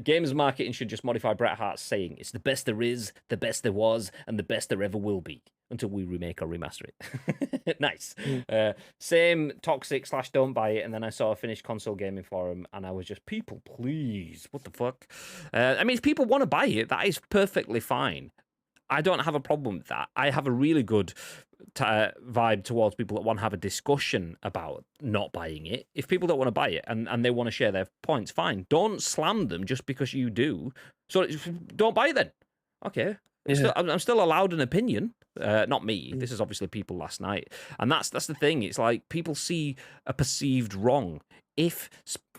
Games marketing should just modify Bret Hart's saying, it's the best there is, the best there was, and the best there ever will be, until we remake or remaster it. Nice. Same toxic / don't buy it, and then I saw a finished console gaming forum, and I was just, people, please, what the fuck? I mean, if people want to buy it, that is perfectly fine. I don't have a problem with that. I have a really good vibe towards people that want to have a discussion about not buying it. If people don't want to buy it and they want to share their points, fine. Don't slam them just because you do. So don't buy it then. Okay. Yeah. I'm still allowed an opinion. Not me. This is obviously people last night. And that's the thing. It's like people see a perceived wrong. If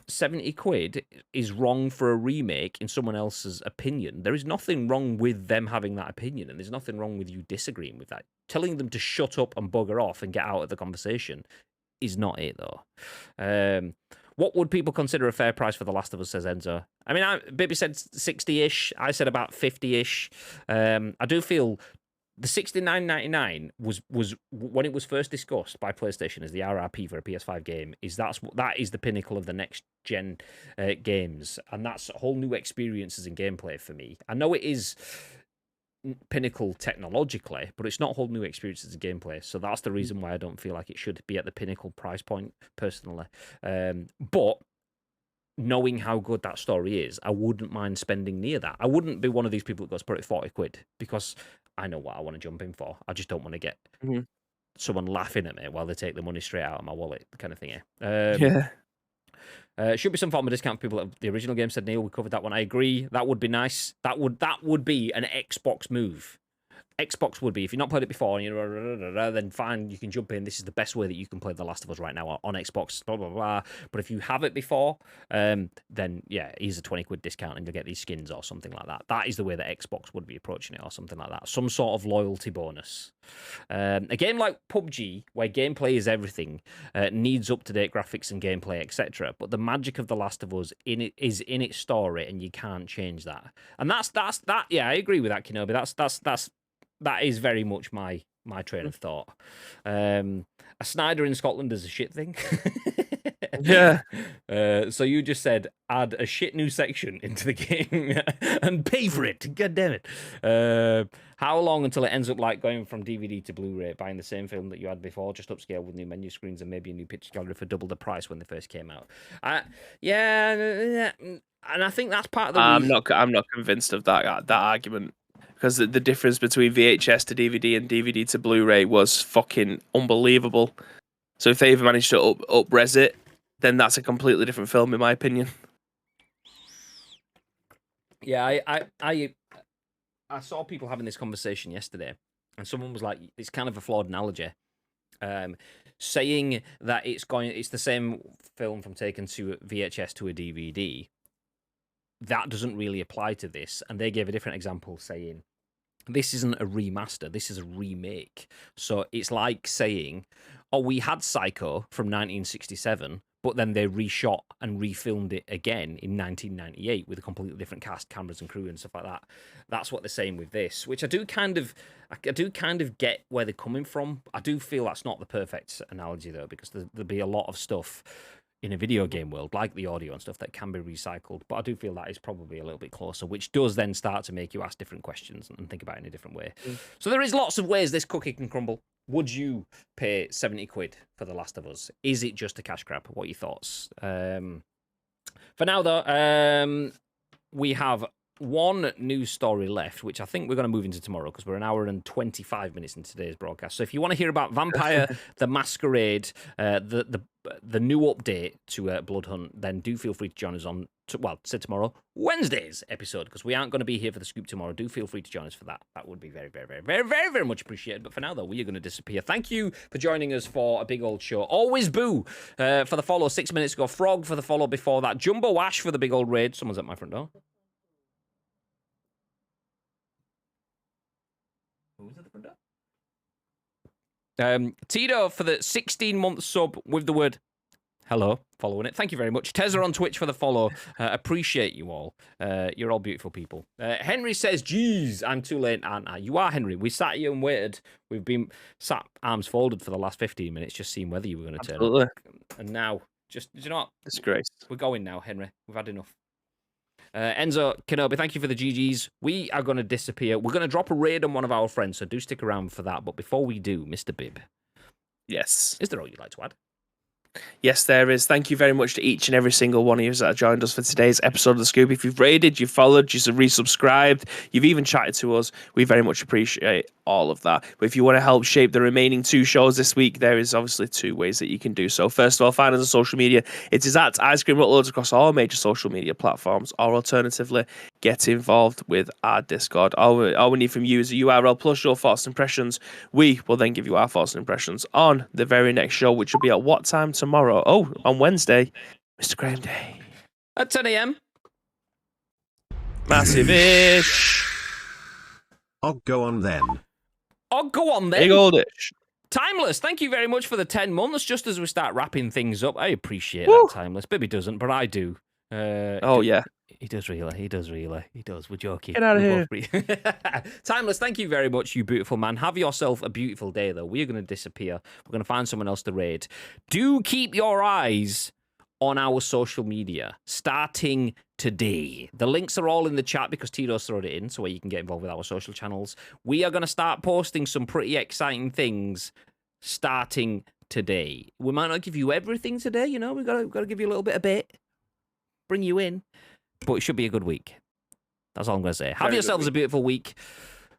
70 quid is wrong for a remake in someone else's opinion, there is nothing wrong with them having that opinion, and there's nothing wrong with you disagreeing with that. Telling them to shut up and bugger off and get out of the conversation is not it, though. What would people consider a fair price for The Last of Us, says Enzo? I mean, Baby said 60-ish. I said about 50-ish. I do feel the $69.99 was when it was first discussed by PlayStation as the RRP for a PS5 game. That is the pinnacle of the next gen games, and that's whole new experiences in gameplay for me. I know it is pinnacle technologically, but it's not whole new experiences in gameplay. So that's the reason why I don't feel like it should be at the pinnacle price point personally. But knowing how good that story is, I wouldn't mind spending near that. I wouldn't be one of these people that goes put it 40 quid because I know what I want to jump in for. I just don't want to get someone laughing at me while they take the money straight out of my wallet, kind of thing. Yeah. Should be some form of discount for people at the original game, said Neil. We covered that one. I agree. That would be nice. That would be an Xbox move. Xbox would be, if you've not played it before, then fine, you can jump in. This is the best way that you can play The Last of Us right now on Xbox, blah, blah, blah. But if you have it before, then, yeah, here's a 20 quid discount and you'll get these skins or something like that. That is the way that Xbox would be approaching it or something like that. Some sort of loyalty bonus. A game like PUBG, where gameplay is everything, needs up-to-date graphics and gameplay, etc. But the magic of The Last of Us is in its story, and you can't change that. And that's that. Yeah, I agree with that, Kenobi. That is very much my train of thought. A Snyder in Scotland is a shit thing. Yeah. So you just said add a shit new section into the game and pay for it. God damn it. How long until it ends up like going from DVD to Blu-ray, buying the same film that you had before, just upscale with new menu screens and maybe a new picture gallery for double the price when they first came out? Yeah, and I think that's part of the reason. I'm not convinced of that argument. Because the difference between VHS to DVD and DVD to Blu-ray was fucking unbelievable. So if they even managed to up-res it, then that's a completely different film, in my opinion. Yeah, I saw people having this conversation yesterday, and someone was like, it's kind of a flawed analogy, saying that it's the same film from taken to VHS to a DVD. That doesn't really apply to this, and they gave a different example, saying this isn't a remaster, this is a remake. So it's like saying, oh, we had Psycho from 1967, but then they reshot and refilmed it again in 1998 with a completely different cast, cameras and crew and stuff like that. That's what they're saying with this, which I do kind of get where they're coming from. I do feel that's not the perfect analogy though, because there'll be a lot of stuff in a video game world, like the audio and stuff, that can be recycled. But I do feel that is probably a little bit closer, which does then start to make you ask different questions and think about it in a different way. So there is lots of ways this cookie can crumble. Would you pay 70 quid for The Last of Us? Is it just a cash grab? What are your thoughts? For now, though, we have one news story left, which I think we're going to move into tomorrow because we're an hour and 25 minutes into today's broadcast. So if you want to hear about Vampire the Masquerade, the new update to Blood Hunt, then do feel free to join us on, tomorrow, Wednesday's episode, because we aren't going to be here for the scoop tomorrow. Do feel free to join us for that. That would be very, very, very, very, very, very much appreciated. But for now, though, we are going to disappear. Thank you for joining us for a big old show. Always Boo for the follow 6 minutes ago. Frog for the follow before that. Jumbo Ash for the big old raid. Someone's at my front door. Who's at the front door? Tito for the 16-month sub with the word hello, following it. Thank you very much. Tezza on Twitch for the follow. Appreciate you all. You're all beautiful people. Henry says, geez, I'm too late, aren't I? You are, Henry. We sat here and waited. We've been sat arms folded for the last 15 minutes, just seeing whether you were going to turn up. And now, just, do you know what? Disgrace. We're going now, Henry. We've had enough. Enzo Kenobi, thank you for the GGs. We are going to disappear. We're going to drop a raid on one of our friends, so do stick around for that. But before we do, Mr. Bibb. Yes. Is there all you'd like to add? Yes, there is. Thank you very much to each and every single one of you that have joined us for today's episode of The Scoop. If you've rated, you've followed, you've resubscribed, you've even chatted to us, we very much appreciate all of that. But if you want to help shape the remaining 2 shows this week, there is obviously 2 ways that you can do so. First of all, find us on social media. It is at Ice Cream Uploads across all major social media platforms, or alternatively, get involved with our Discord. All we need from you is a URL plus your thoughts and impressions. We will then give you our thoughts and impressions on the very next show, which will be at what time tomorrow? Oh, on Wednesday, Mr. Graham Day. At 10 a.m. Massive-ish. Oh, go on then. Oh, go on then. Big old-ish. Timeless, thank you very much for the 10 months. Just as we start wrapping things up, I appreciate that, Timeless. Baby doesn't, but I do. Yeah. He does really. He does. We're joking. Get out of We're here. both Timeless, thank you very much, you beautiful man. Have yourself a beautiful day, though. We're going to disappear. We're going to find someone else to raid. Do keep your eyes on our social media, starting today. The links are all in the chat because Tito's thrown it in, so where you can get involved with our social channels. We are going to start posting some pretty exciting things starting today. We might not give you everything today, you know. We've got to give you a little bit, bring you in, but it should be a good week. That's all I'm going to say. Have yourselves a beautiful week.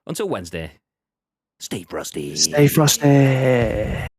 Until Wednesday, stay frosty. Stay frosty.